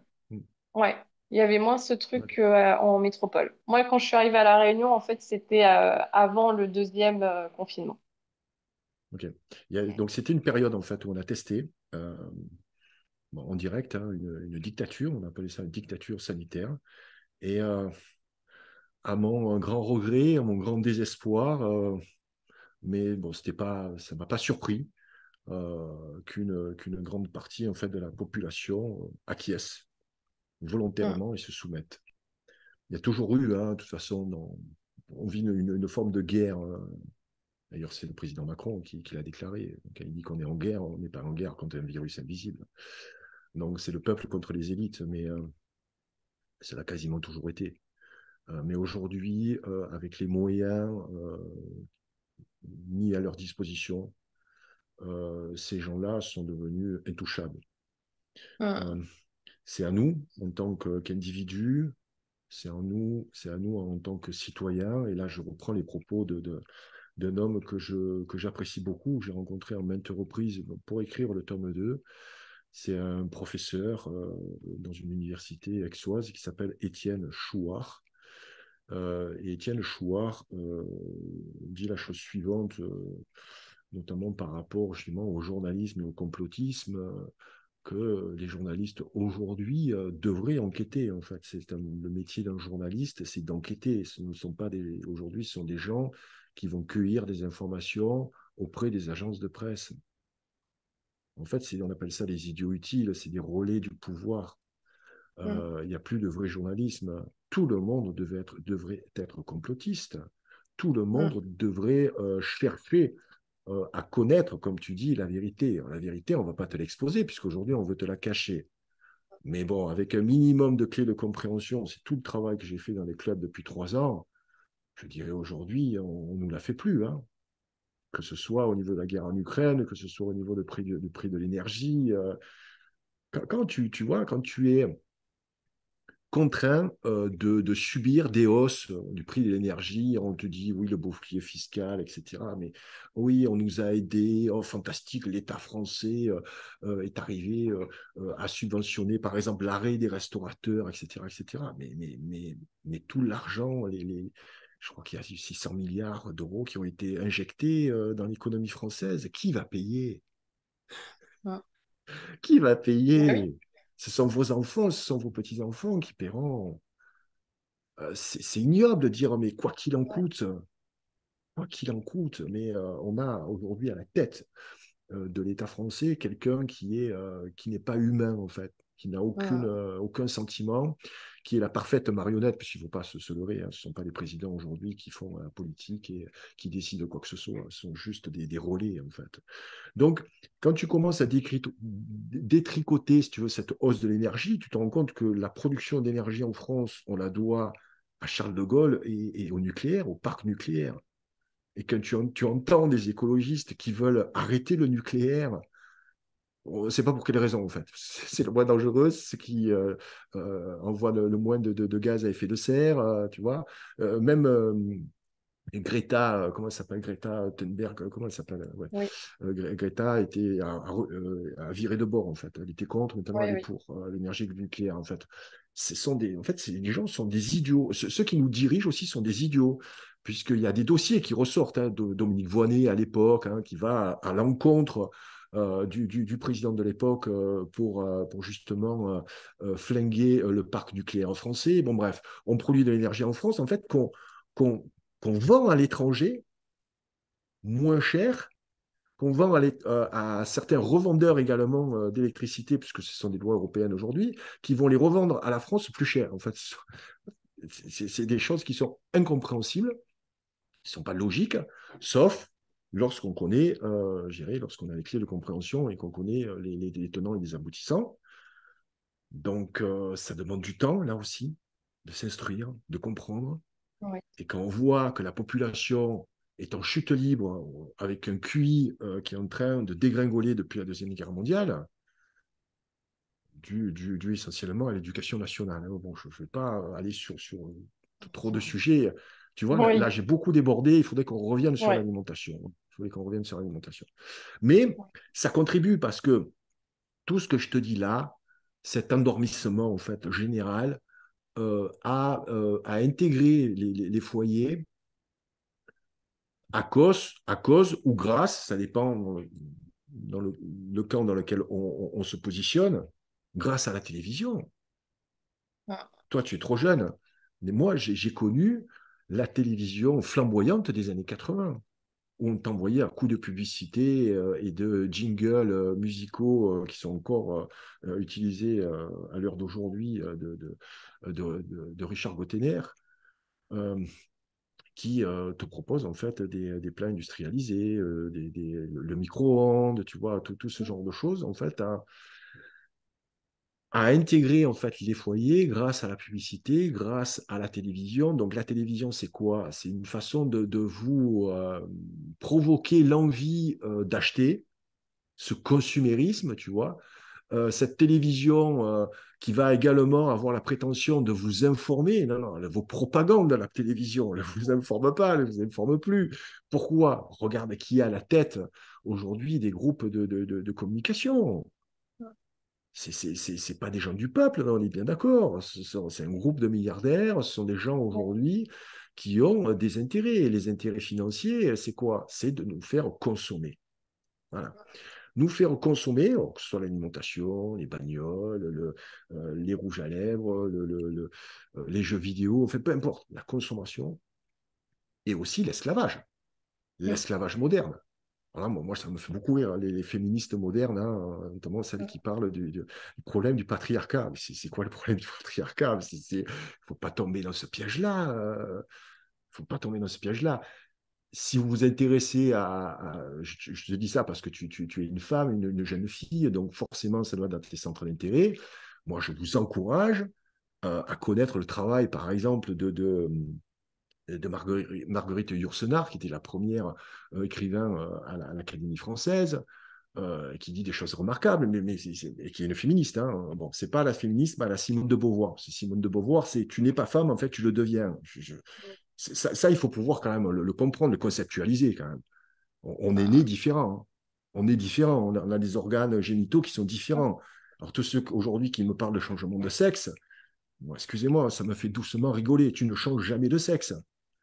Ouais, il y avait moins ce Ouais, truc en métropole. Moi, quand je suis arrivée à La Réunion, en fait, c'était avant le deuxième confinement. ok. Donc c'était une période en fait où on a testé bon, en direct une dictature, on appelait ça une dictature sanitaire. Et à mon grand regret, à mon grand désespoir, mais bon, c'était pas, ça m'a pas surpris qu'une grande partie en fait de la population acquiesce Mm, volontairement et se soumette. Il y a toujours eu, hein, de toute façon, on vit une forme de guerre. D'ailleurs, c'est le président Macron qui l'a déclaré. Quand il dit qu'on est en guerre, on n'est pas en guerre contre un virus invisible. Donc, c'est le peuple contre les élites, mais ça l'a quasiment toujours été. Mais aujourd'hui, avec les moyens mis à leur disposition, ces gens-là sont devenus intouchables. mm, Euh, c'est à nous, en tant qu'individus, c'est à nous en tant que citoyens, et là je reprends les propos d'un homme que j'apprécie beaucoup, que j'ai rencontré en maintes reprises pour écrire le tome 2. C'est un professeur dans une université aixoise qui s'appelle Étienne Chouard. Et Étienne Chouard dit la chose suivante, notamment par rapport justement au journalisme et au complotisme, que les journalistes aujourd'hui devraient enquêter. En fait, le métier d'un journaliste, c'est d'enquêter. Ce ne sont pas aujourd'hui, ce sont des gens qui vont cueillir des informations auprès des agences de presse. En fait, on appelle ça des idiots utiles, c'est des relais du pouvoir. mm, Il n'y a plus de vrai journalisme. Tout le monde devrait être complotiste. Tout le mm, monde devrait chercher à connaître, comme tu dis, la vérité. La vérité, on ne va pas te l'exposer, puisqu'aujourd'hui, on veut te la cacher. Mais bon, avec un minimum de clés de compréhension, c'est tout le travail que j'ai fait dans les clubs depuis 3 ans. Je dirais aujourd'hui, on ne nous la fait plus. Hein. Que ce soit au niveau de la guerre en Ukraine, que ce soit au niveau du prix de l'énergie. Quand tu vois, quand tu es contraint de subir des hausses du prix de l'énergie. On te dit, oui, le bouclier fiscal, etc. Mais oui, on nous a aidés. Oh, fantastique, l'État français est arrivé à subventionner, par exemple, l'arrêt des restaurateurs, etc. etc. Mais tout l'argent, je crois qu'il y a 600 milliards d'euros qui ont été injectés dans l'économie française. Qui va payer? mm. Qui va Oui, payer? Ce sont vos enfants, ce sont vos petits-enfants qui paieront. C'est ignoble de dire, mais quoi qu'il en coûte, mais on a aujourd'hui à la tête de l'État français quelqu'un qui n'est pas humain, en fait, qui n'a mm, aucun sentiment, qui est la parfaite marionnette, puisqu'il ne faut pas se leurrer, hein, ce ne sont pas les présidents aujourd'hui qui font la politique et qui décident de quoi que ce soit, ce sont juste des relais, en fait. Donc, quand tu commences à détricoter, si tu veux, cette hausse de l'énergie, tu te rends compte que la production d'énergie en France, on la doit à Charles de Gaulle et au nucléaire, au parc nucléaire. Et quand tu entends des écologistes qui veulent arrêter le nucléaire, on ne sait pas pour quelle raison, en fait. C'est le moins dangereux, c'est ce qui envoie le moins de gaz à effet de serre, tu vois. Même et Greta, comment elle s'appelle Greta Thunberg, comment elle s'appelle ouais. oui, Greta a viré de bord, en fait. Elle était contre, maintenant oui, elle est oui. pour l'énergie nucléaire, en fait. En fait, les gens sont des idiots. Ceux qui nous dirigent aussi sont des idiots, puisqu'il y a des dossiers qui ressortent. Hein, de Dominique Voynet, à l'époque, hein, qui va à l'encontre du président de l'époque pour justement flinguer le parc nucléaire français. Bon, bref, on produit de l'énergie en France, en fait, qu'on qu'on vend à l'étranger moins cher qu'on vend à certains revendeurs également d'électricité, puisque ce sont des lois européennes aujourd'hui, qui vont les revendre à la France plus cher. En fait, c'est des choses qui sont incompréhensibles, qui ne sont pas logiques, sauf lorsqu'on connaît, lorsqu'on a les clés de compréhension et qu'on connaît les tenants et les aboutissants. Donc, ça demande du temps, là aussi, de s'instruire, de comprendre. Ouais. Et quand on voit que la population est en chute libre, avec un QI qui est en train de dégringoler depuis la Deuxième Guerre mondiale, dû essentiellement à l'éducation nationale. Hein. Bon, je ne vais pas aller sur trop de sujets. Tu vois, là Oui, j'ai beaucoup débordé. Il faudrait qu'on revienne sur ouais. l'alimentation. Il faudrait qu'on revienne sur l'alimentation. Mais ça contribue parce que tout ce que je te dis là, cet endormissement en fait général, à intégrer les foyers à cause ou grâce, ça dépend dans le camp dans lequel on se positionne, grâce à la télévision. Ah, Toi, tu es trop jeune, mais moi, j'ai connu la télévision flamboyante des années 80, où on t'envoyait un coup de publicité et de jingles musicaux qui sont encore utilisés à l'heure d'aujourd'hui de Richard Gottener. Euh, qui te propose en fait des plats industrialisés, le micro-ondes, tu vois, tout ce genre de choses, en fait, à intégrer en fait les foyers grâce à la publicité, grâce à la télévision. Donc la télévision, c'est quoi? C'est une façon de vous provoquer l'envie d'acheter, ce consumérisme, tu vois, cette télévision qui va également avoir la prétention de vous informer. Non, non, vos propagandes à la télévision, elle ne vous informe pas, elle ne vous informe plus. Pourquoi? Regarde qui est à la tête aujourd'hui des groupes de communication. C'est pas des gens du peuple, on est bien d'accord. C'est un groupe de milliardaires, ce sont des gens aujourd'hui qui ont des intérêts. Et les intérêts financiers, c'est quoi? C'est de nous faire consommer. Voilà, nous faire consommer, que ce soit l'alimentation, les bagnoles, les rouges à lèvres, les jeux vidéo, enfin peu importe, la consommation et aussi l'esclavage, l'esclavage moderne. Voilà, moi, ça me fait beaucoup rire, les féministes modernes, hein, notamment celles qui parlent du problème du patriarcat. Mais c'est quoi le problème du patriarcat? Il ne faut pas tomber dans ce piège-là. Faut pas tomber dans ce piège-là. Si vous vous intéressez je te dis ça parce que tu es une femme, une jeune fille, donc forcément, ça doit être dans tes centres d'intérêt. Moi, je vous encourage à connaître le travail, par exemple, de Marguerite Yourcenar, qui était la première écrivain à l'Académie française, qui dit des choses remarquables, et qui est une féministe. Hein. Bon, c'est pas la féminisme à la Simone de Beauvoir. Simone de Beauvoir, c'est tu n'es pas femme, en fait, tu le deviens. Ça, il faut pouvoir quand même le comprendre, le conceptualiser quand même. On est né différent. Hein. On est différent. On a des organes génitaux qui sont différents. Alors, tous ceux aujourd'hui qui me parlent de changement de sexe, bon, excusez-moi, ça me fait doucement rigoler. Tu ne changes jamais de sexe.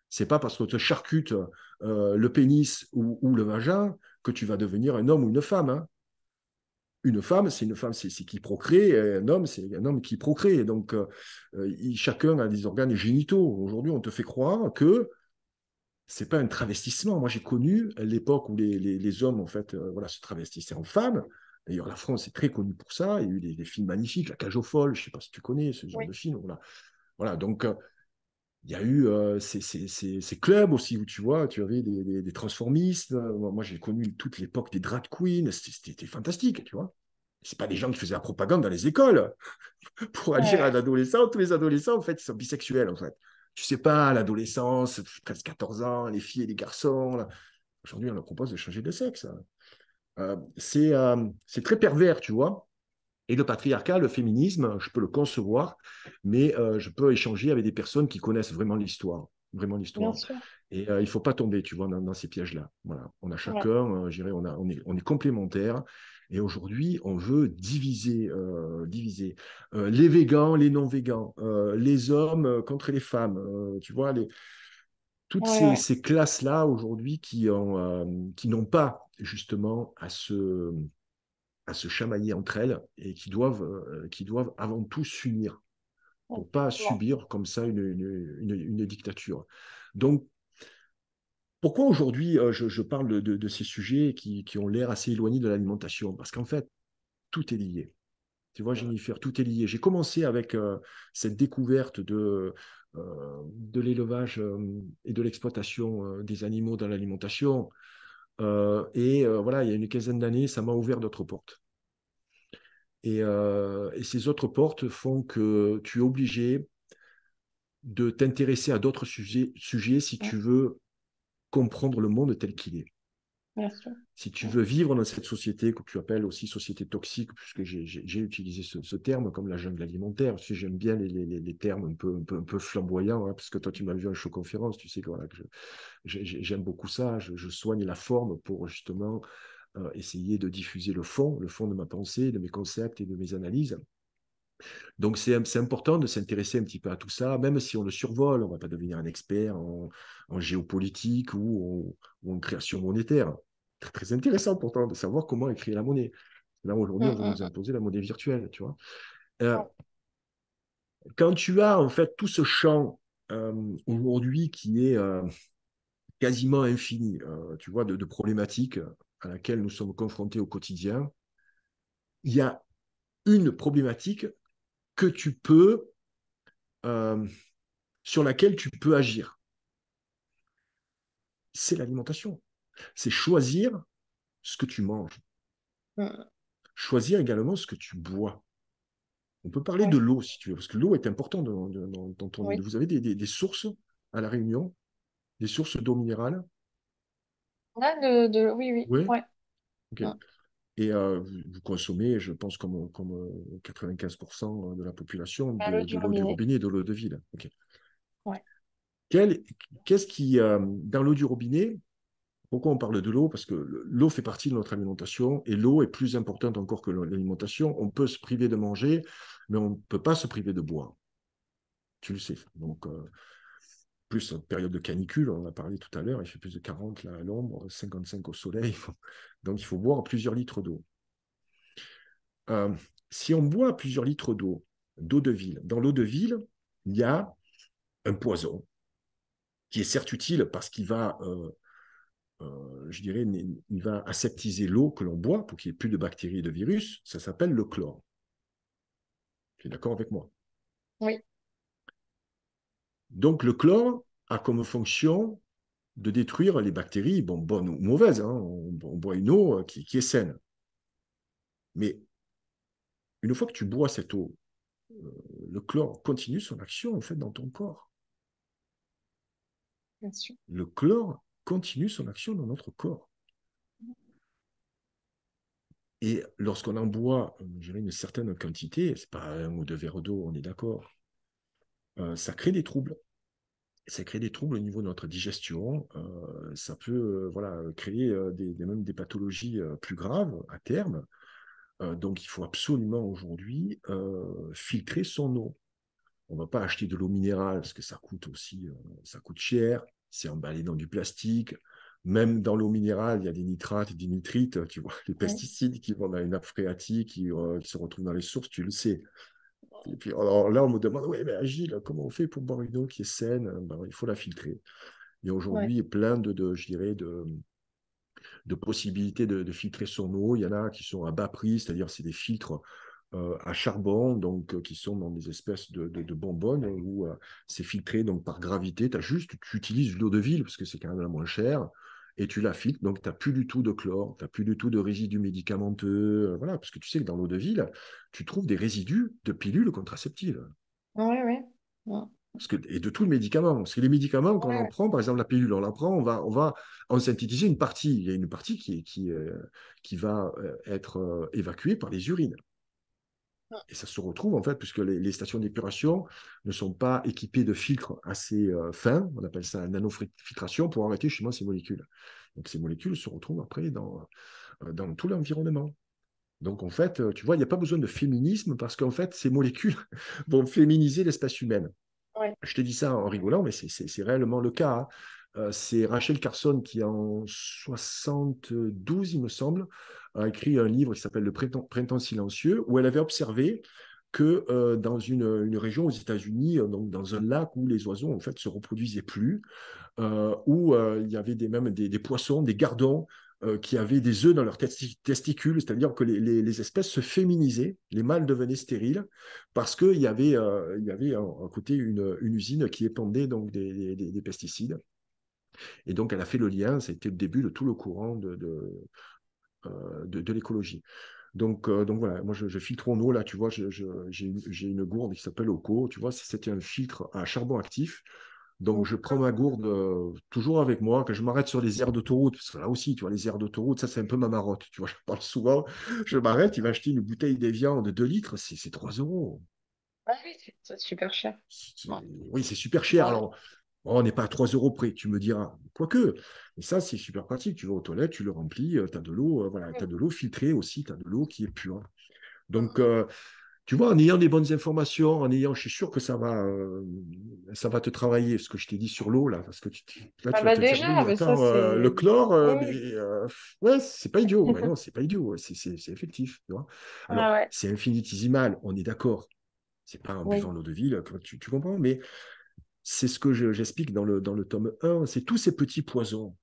C'est pas parce qu'on te charcute le pénis ou le vagin que tu vas devenir un homme ou une femme. Hein. Une femme, c'est qui procrée. Un homme, c'est un homme qui procrée. Donc, chacun a des organes génitaux. Aujourd'hui, on te fait croire que c'est pas un travestissement. Moi, j'ai connu l'époque où les hommes, en fait, voilà, se travestissaient en femmes. D'ailleurs, la France est très connue pour ça. Il y a eu des films magnifiques, La Cage aux folles, je ne sais pas si tu connais ce genre oui, de film. Voilà, voilà donc il y a eu ces clubs aussi où tu vois, tu avais des transformistes. Moi, j'ai connu toute l'époque des drag queens. C'était fantastique, tu vois. C'est pas des gens qui faisaient la propagande dans les écoles pour dire à ouais, l'adolescent, tous les adolescents, en fait, ils sont bisexuels, en fait. Tu sais pas, l'adolescence, 13-14 ans, les filles et les garçons. Là. Aujourd'hui, on leur propose de changer de sexe. C'est très pervers, tu vois. Et le patriarcat, le féminisme, je peux le concevoir, mais je peux échanger avec des personnes qui connaissent vraiment l'histoire. Vraiment bien l'histoire. sûr. Et il ne faut pas tomber, tu vois, dans ces pièges-là. Voilà. On a Ouais, chacun, je dirais, on est complémentaires. Et aujourd'hui, on veut diviser. Les végans, les non-végans, les hommes contre les femmes. Tu vois, toutes ouais, ces, ouais. ces classes-là aujourd'hui qui n'ont pas justement à se chamailler entre elles et qui doivent avant tout s'unir pour pas Effectivement. subir comme ça une dictature. Donc, Pourquoi aujourd'hui je parle de ces sujets qui ont l'air assez éloignés de l'alimentation? Parce qu'en fait, tout est lié. Tu vois, Jennifer, tout est lié. J'ai commencé avec cette découverte de l'élevage et de l'exploitation des animaux dans l'alimentation. Voilà, il y a une quinzaine d'années, ça m'a ouvert d'autres portes. Et ces autres portes font que tu es obligé de t'intéresser à d'autres sujets si Ouais, tu veux comprendre le monde tel qu'il est. bien sûr. Si tu Ouais. veux vivre dans cette société que tu appelles aussi société toxique, puisque j'ai utilisé ce terme comme la jungle alimentaire, parce que j'aime bien les termes un peu flamboyants, hein, parce que toi tu m'as vu en show-conférence, tu sais que, voilà, que j'aime beaucoup ça, je soigne la forme pour justement essayer de diffuser le fond de ma pensée, de mes concepts et de mes analyses. Donc c'est important de s'intéresser un petit peu à tout ça, même si on le survole, on ne va pas devenir un expert en géopolitique ou en création monétaire. Très, très intéressant pourtant de savoir comment écrire la monnaie. Là, aujourd'hui, on veut nous Mm. imposer la monnaie virtuelle, tu vois. Euh, Ouais. Quand tu as en fait tout ce champ aujourd'hui qui est quasiment infini, tu vois, de problématiques à laquelle nous sommes confrontés au quotidien, il y a une problématique que tu peux, euh, sur laquelle tu peux agir. C'est l'alimentation. C'est choisir ce que tu manges. Mm. Choisir également ce que tu bois. On peut parler de Ouais. l'eau, si tu veux, parce que l'eau est importante dans ton île. Oui. Vous avez des sources à La Réunion, des sources d'eau minérale? Là, oui, oui. Oui. Ouais. OK. Mm. Et vous consommez, je pense, comme 95% de la population, À l'eau de du l'eau du robinet. robinet et de l'eau de ville. OK. Ouais. Quel- Qu'est-ce qui, dans l'eau du robinet, pourquoi on parle de l'eau? Parce que l'eau fait partie de notre alimentation et l'eau est plus importante encore que l'alimentation. On peut se priver de manger, mais on ne peut pas se priver de boire. Tu le sais. Donc, plus en période de canicule, on en a parlé tout à l'heure, il fait plus de 40 là, à l'ombre, 55 au soleil. Donc, il faut boire plusieurs litres d'eau. Euh, Si on boit plusieurs litres d'eau de ville, dans l'eau de ville, il y a un poison qui est certes utile parce qu'il va je dirais, il va aseptiser l'eau que l'on boit pour qu'il n'y ait plus de bactéries et de virus. Ça s'appelle le chlore. Tu es d'accord avec moi? Oui. Donc, le chlore a comme fonction de détruire les bactéries, bon, bonnes ou mauvaises. Hein. On boit une eau qui est saine. Mais une fois que tu bois cette eau, le chlore continue son action en fait dans ton corps. Bien sûr. Le chlore continue son action dans notre corps. Et lorsqu'on en boit, je dirais, une certaine quantité, c'est pas un ou deux verres d'eau, on est d'accord, ça crée des troubles. Ça crée des troubles au niveau de notre digestion. Ça peut voilà, créer même des pathologies plus graves à terme. Donc, il faut absolument aujourd'hui filtrer son eau. On ne va pas acheter de l'eau minérale parce que ça coûte aussi ça coûte cher. C'est emballé dans du plastique. Même dans l'eau minérale, il y a des nitrates, des nitrites, tu vois, les Oui. pesticides qui vont dans les nappes phréatiques, qui se retrouvent dans les sources, tu le sais. Et puis alors là, on me demande, oui, mais Agile, comment on fait pour boire une eau qui est saine? Ben, il faut la filtrer. Il y a Ouais. aujourd'hui plein je dirais, de possibilités de filtrer son eau. Il y en a qui sont à bas prix, c'est-à-dire c'est des filtres à charbon, donc qui sont dans des espèces de bonbonnes où c'est filtré donc par gravité. Tu utilises l'eau de ville parce que c'est quand même la moins chère et tu la filtres, donc tu n'as plus du tout de chlore, tu n'as plus du tout de résidus médicamenteux, voilà, parce que tu sais que dans l'eau de ville, tu trouves des résidus de pilules contraceptives. Ouais, ouais. Mm. Et de tout le médicament. Parce que les médicaments, quand on Ouais, en ouais. prend, par exemple la pilule, on la prend, on va en synthétiser une partie. Il y a une partie qui va être évacuée par les urines. Et ça se retrouve, en fait, puisque les stations d'épuration ne sont pas équipées de filtres assez fins, on appelle ça la nanofiltration, pour arrêter justement ces molécules. Donc ces molécules se retrouvent après dans tout l'environnement. Donc en fait, tu vois, il n'y a pas besoin de féminisme parce qu'en fait, ces molécules vont féminiser l'espèce humaine. Ouais. Je te dis ça en rigolant, mais c'est réellement le cas. Hein. C'est Rachel Carson qui, en 72, il me semble, a écrit un livre qui s'appelle Le Printemps silencieux, où elle avait observé que dans une région aux États-Unis, donc dans un lac où les oiseaux en fait se reproduisaient plus, où il y avait même des poissons, des gardons qui avaient des œufs dans leurs testicules, c'est-à-dire que les espèces se féminisaient, les mâles devenaient stériles, parce qu'il y avait à côté une usine qui épandait donc des pesticides. Et donc, elle a fait le lien, c'était le début de tout le courant de l'écologie. Donc voilà, moi je filtre en eau, là, tu vois, j'ai une gourde qui s'appelle Oco, tu vois, c'était un filtre à charbon actif. Donc je prends ma gourde toujours avec moi, quand je m'arrête sur les aires d'autoroute, parce que là aussi, tu vois, les aires d'autoroute, ça c'est un peu ma marotte, tu vois, je parle souvent, je m'arrête, il va acheter une bouteille d'évian de 2 litres, c'est 3 euros. Ah oui, c'est super cher. Ouais. Oui, c'est super cher. Ouais. Alors, on n'est pas à 3 euros près, tu me diras. Quoique, et ça, c'est super pratique. Tu vas aux toilettes, tu le remplis, tu as de l'eau, voilà, tu as de l'eau filtrée aussi, tu as de l'eau qui est pure. Donc, tu vois, en ayant des bonnes informations, je suis sûr que ça va te travailler, ce que je t'ai dit sur l'eau, là, parce que là, Ah tu vas bah te dire, déjà, oui, mais ça attends, le c'est. chlore, mais Oui. ouais, c'est pas idiot. Mais non, c'est pas idiot, c'est effectif, tu vois. Ah Alors, ouais. c'est infinitésimal, on est d'accord. C'est pas en buvant Oui. l'eau de ville, tu comprends, mais c'est ce que j'explique dans le tome 1, c'est tous ces petits poisons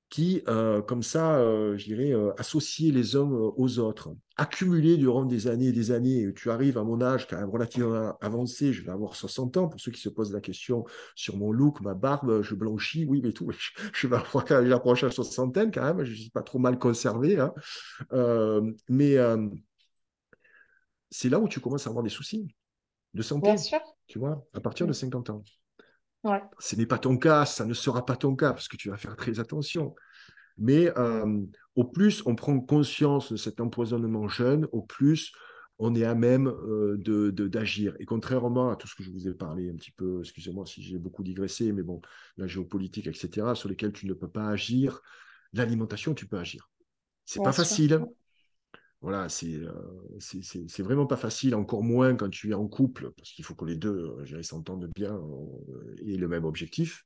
qui, comme ça, je dirais, associés les uns aux autres, accumulés durant des années et des années. Tu arrives à mon âge, quand même relativement avancé, je vais avoir 60 ans, pour ceux qui se posent la question sur mon look, ma barbe, je blanchis, oui, mais tout, je vais avoir quand même, j'approche la soixantaine quand même, je ne suis pas trop mal conservé, hein. Mais c'est là où tu commences à avoir des soucis de Bien santé, sûr. tu vois, à partir de Mm. 50 ans. Ouais. Ce n'est pas ton cas, ça ne sera pas ton cas, parce que tu vas faire très attention. Mais au plus on prend conscience de cet empoisonnement jeune, au plus on est à même d'agir. Et contrairement à tout ce que je vous ai parlé un petit peu, excusez-moi si j'ai beaucoup digressé, mais bon, la géopolitique, etc., sur lesquels tu ne peux pas agir, l'alimentation, tu peux agir. C'est pas Bien sûr. facile. Voilà, c'est vraiment pas facile, encore moins quand tu es en couple, parce qu'il faut que les deux je dirais, s'entendent bien et aient le même objectif,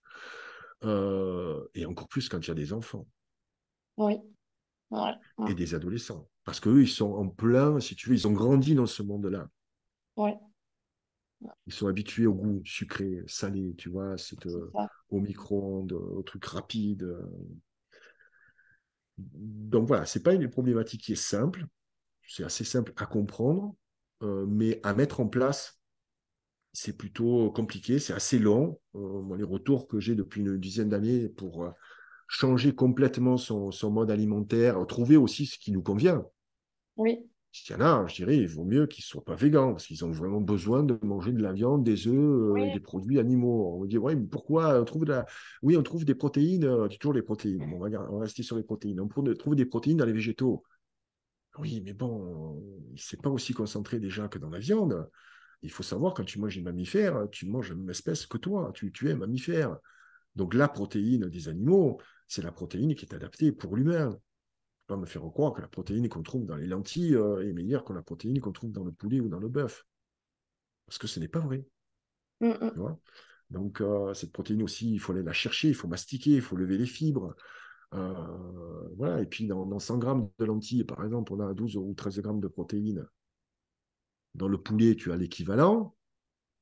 et encore plus quand il y a des enfants Oui. Ouais. et Mm. des adolescents. Parce qu'eux, ils sont en plein, si tu veux, ils ont grandi dans ce monde-là. Ouais. Ils sont habitués au goût sucré, salé, tu vois, C'est ça. au micro-ondes, au truc rapide. Donc voilà, c'est pas une problématique qui est simple, c'est assez simple à comprendre, mais à mettre en place, c'est plutôt compliqué, c'est assez long. Moi, les retours que j'ai depuis une dizaine d'années pour changer complètement son mode alimentaire, trouver aussi ce qui nous convient. Oui. Il y en a, je dirais, il vaut mieux qu'ils ne soient pas végans, parce qu'ils ont vraiment besoin de manger de la viande, des œufs et des Oui. produits animaux. On me dit, ouais, mais pourquoi on trouve Oui, on trouve des protéines, toujours les protéines. Bon, on va rester sur les protéines. Trouve des protéines dans les végétaux. Oui, mais bon, c'est pas aussi concentré déjà que dans la viande. Il faut savoir, quand tu manges un mammifère, tu manges la même espèce que toi. Tu es un mammifère. Donc la protéine des animaux, c'est la protéine qui est adaptée pour l'humain. Pas me faire croire que la protéine qu'on trouve dans les lentilles est meilleure que la protéine qu'on trouve dans le poulet ou dans le bœuf. Parce que ce n'est pas vrai. Mm, Tu mm. vois. Donc, cette protéine aussi, il faut aller la chercher, il faut mastiquer, il faut lever les fibres. Euh, voilà. Et puis, dans 100 grammes de lentilles, par exemple, on a 12 ou 13 grammes de protéines. Dans le poulet, tu as l'équivalent.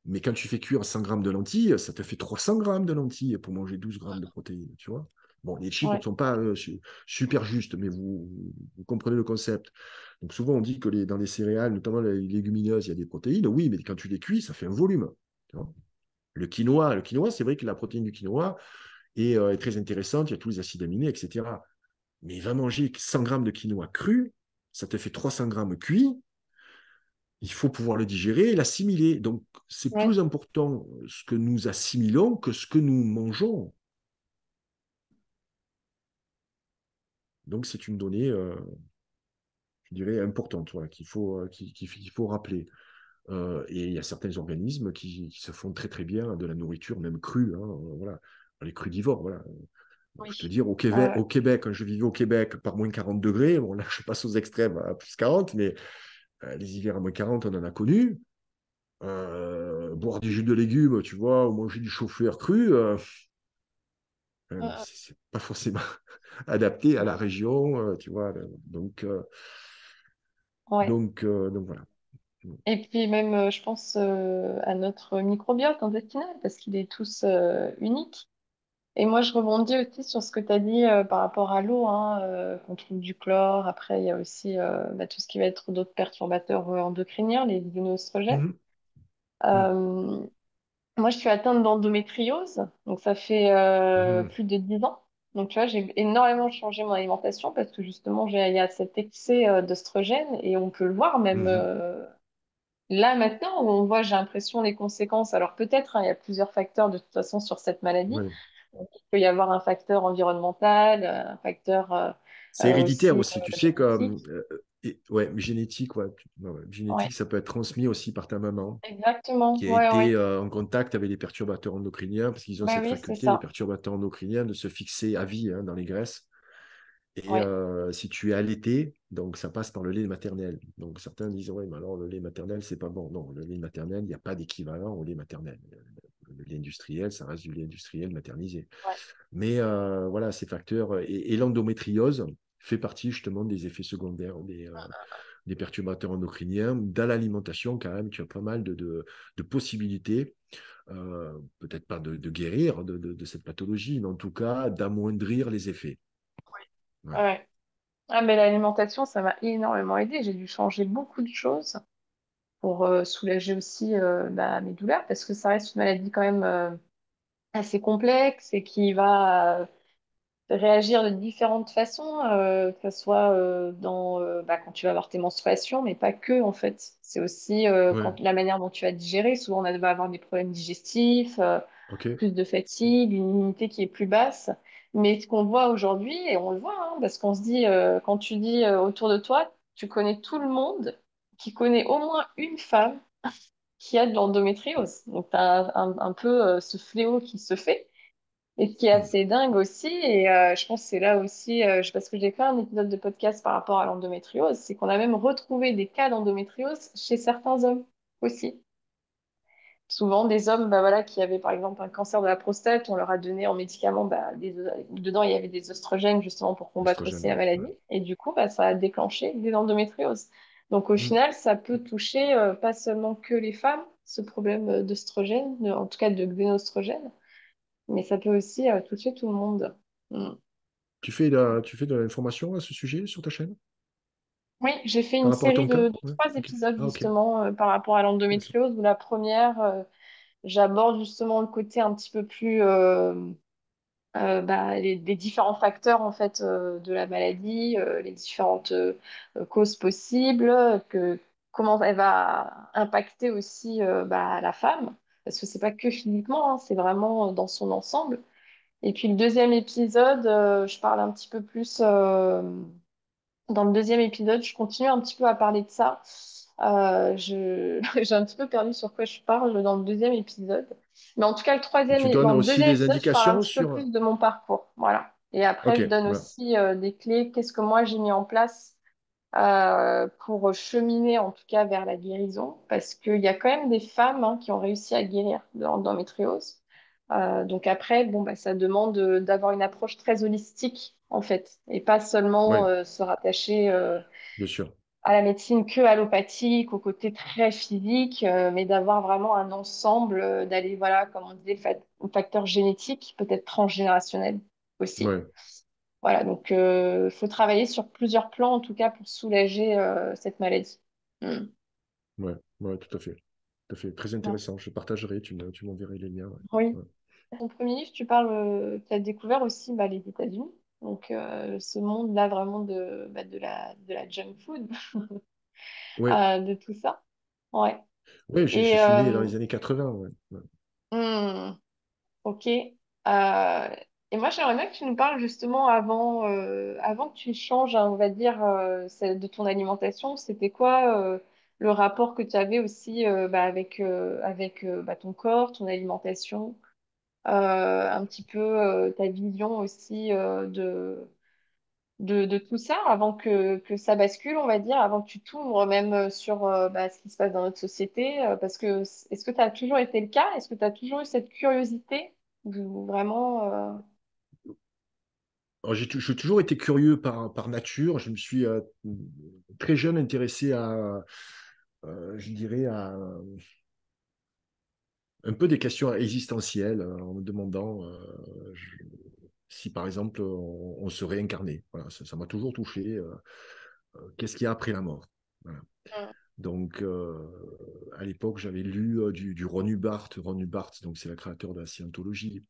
Mais quand tu fais cuire 100 grammes de lentilles, ça te fait 300 grammes de lentilles pour manger 12 grammes de protéines, tu vois. Bon, les chiffres ne Ouais. sont pas super justes, mais vous comprenez le concept. Donc souvent, on dit que dans les céréales, notamment les légumineuses, il y a des protéines. Oui, mais quand tu les cuis, ça fait un volume. Tu vois. Le quinoa, c'est vrai que la protéine du quinoa est très intéressante. Il y a tous les acides aminés, etc. Mais va manger 100 grammes de quinoa cru, ça te fait 300 grammes cuits. Il faut pouvoir le digérer et l'assimiler. Donc, c'est Ouais. plus important ce que nous assimilons que ce que nous mangeons. Donc, c'est une donnée, je dirais, importante voilà, qu'il faut rappeler. Et il y a certains organismes qui se font très très bien de la nourriture, même crue, hein, voilà. Les crudivores. Voilà. Je te Oui. dire, Ouais. Au Québec, quand je vivais au Québec, par moins 40 degrés, bon là je passe aux extrêmes à plus 40, mais les hivers à moins 40, on en a connu. Boire du jus de légumes, tu vois, ou manger du chou-fleur cru, Mm, c'est pas forcément adapté à la région, tu vois. Donc, mm. Ouais. donc voilà. Et puis même, je pense à notre microbiote intestinal, parce qu'il est tous unique. Et moi, je rebondis aussi sur ce que tu as dit par rapport à l'eau, hein, qu'on trouve du chlore. Après, il y a aussi tout ce qui va être d'autres perturbateurs endocriniens, les xénoestrogènes. Mhm. Oui. Euh, Moi, je suis atteinte d'endométriose, donc ça fait Mhm. plus de 10 ans. Donc, tu vois, j'ai énormément changé mon alimentation parce que justement, il y a cet excès d'oestrogène et on peut le voir même Mhm. là maintenant où on voit, j'ai l'impression, les conséquences. Alors peut-être, hein, il y a plusieurs facteurs de toute façon sur cette maladie. Ouais. Donc, il peut y avoir un facteur environnemental, un facteur C'est héréditaire aussi aussi, tu sais, comme génétique. ouais, génétique, ouais. Ouais, Ouais, génétique, ça peut être transmis aussi par ta maman, exactement. qui a Ouais, été ouais. en contact avec les perturbateurs endocriniens, parce qu'ils ont Ben cette oui, c'est faculté, les ça. perturbateurs endocriniens, de se fixer à vie dans les graisses. Et Ouais, si tu es allaité, donc ça passe par le lait maternel. Donc certains disent, oui, mais alors le lait maternel, c'est pas bon. Non, le lait maternel, il n'y a pas d'équivalent au lait maternel. Le lait industriel, ça reste du lait industriel maternisé. ouais. Mais voilà, ces facteurs, et l'endométriose fait partie justement des effets secondaires des perturbateurs endocriniens. Dans l'alimentation, quand même, tu as pas mal de possibilités, peut-être pas de guérir de cette pathologie, mais en tout cas d'amoindrir les effets. Ouais. Ouais. Ah, mais l'alimentation, ça m'a énormément aidé. J'ai dû changer beaucoup de choses pour soulager aussi mes douleurs parce que ça reste une maladie quand même assez complexe et qui va réagir de différentes façons, que ce soit quand tu vas avoir tes menstruations, mais pas que en fait. C'est aussi Ouais. quand la manière dont tu vas digérer. Souvent, va avoir des problèmes digestifs, OK. plus de fatigue, une immunité qui est plus basse. Mais ce qu'on voit aujourd'hui, et on le voit, hein, parce qu'on se dit, quand tu dis autour de toi, tu connais tout le monde qui connaît au moins une femme qui a de l'endométriose. Donc, tu as un peu ce fléau qui se fait. Et ce qui est Mm. assez dingue aussi, et je pense que c'est là aussi, parce que j'ai fait un épisode de podcast par rapport à l'endométriose, c'est qu'on a même retrouvé des cas d'endométriose chez certains hommes aussi. Souvent des hommes voilà, qui avaient par exemple un cancer de la prostate, on leur a donné en médicaments, dedans il y avait des oestrogènes justement pour combattre aussi Oestrogène, la ouais. Ouais. maladie, et du coup ça a déclenché des endométrioses. Donc au Mm. final, ça peut toucher pas seulement que les femmes, ce problème d'oestrogène, en tout cas de xénoestrogène, mais ça peut aussi toucher tout le monde. Mm. Tu fais de l'information à ce sujet sur ta chaîne Oui, j'ai fait par une rapport à série ton cas? de Ouais. 3 épisodes Ah, OK. justement par rapport à Intéressant. l'endométriose, où la première, j'aborde justement le côté un petit peu plus des différents facteurs en fait de la maladie, les différentes causes possibles, comment elle va impacter aussi la femme, parce que c'est pas que physiquement, hein, c'est vraiment dans son ensemble. Et puis le deuxième épisode, je parle un petit peu plus. Dans le deuxième épisode, je continue un petit peu à parler de ça. J'ai un petit peu perdu sur quoi je parle dans le deuxième épisode. Mais en tout cas, Et tu donnes dans le aussi deuxième des épisode, je parle un indications petit peu sur... plus de mon parcours. Voilà. Et après, OK, je donne ouais. aussi des clés. Qu'est-ce que moi j'ai mis en place pour cheminer en tout cas vers la guérison, parce qu'il y a quand même des femmes hein, qui ont réussi à guérir de l'endométriose. Donc après, bon, ça demande d'avoir une approche très holistique en fait, et pas seulement Ouais, se rattacher bien sûr. à la médecine que allopathique, au côté très physique, mais d'avoir vraiment un ensemble, d'aller, voilà, comme on disait, le facteur génétique, peut-être transgénérationnel aussi. Ouais, Voilà, donc il faut travailler sur plusieurs plans en tout cas pour soulager cette maladie. Mm. ouais, ouais, tout à fait. Tout à fait. Très Ouais. intéressant. Je partagerai, tu m'enverrais les liens. Ouais. Oui. Ouais. En premier livre, tu as découvert aussi les États-Unis. Donc ce monde-là vraiment de la junk food, Ouais, de tout ça. Ouais. ouais, je Et suis né dans les années 80. Ouais. Ouais. hmm, ok. Et moi, j'aimerais bien que tu nous parles justement avant que tu changes, hein, on va dire, de ton alimentation. C'était quoi le rapport que tu avais aussi avec ton corps, ton alimentation, un petit peu ta vision aussi de tout ça avant que ça bascule, on va dire, avant que tu t'ouvres même sur ce qui se passe dans notre société. Parce que est-ce que tu as toujours été le cas? Est-ce que tu as toujours eu cette curiosité vraiment J'ai toujours été curieux par nature. Je me suis très jeune intéressé je dirais, à un peu des questions existentielles en me demandant si, par exemple, on se réincarnait. Voilà, ça m'a toujours touché. Qu'est-ce qu'il y a après la mort? Voilà. Mm. Donc, à l'époque, j'avais lu du Ron Hubbard. Ron Hubbard, donc c'est le créateur de la scientologie.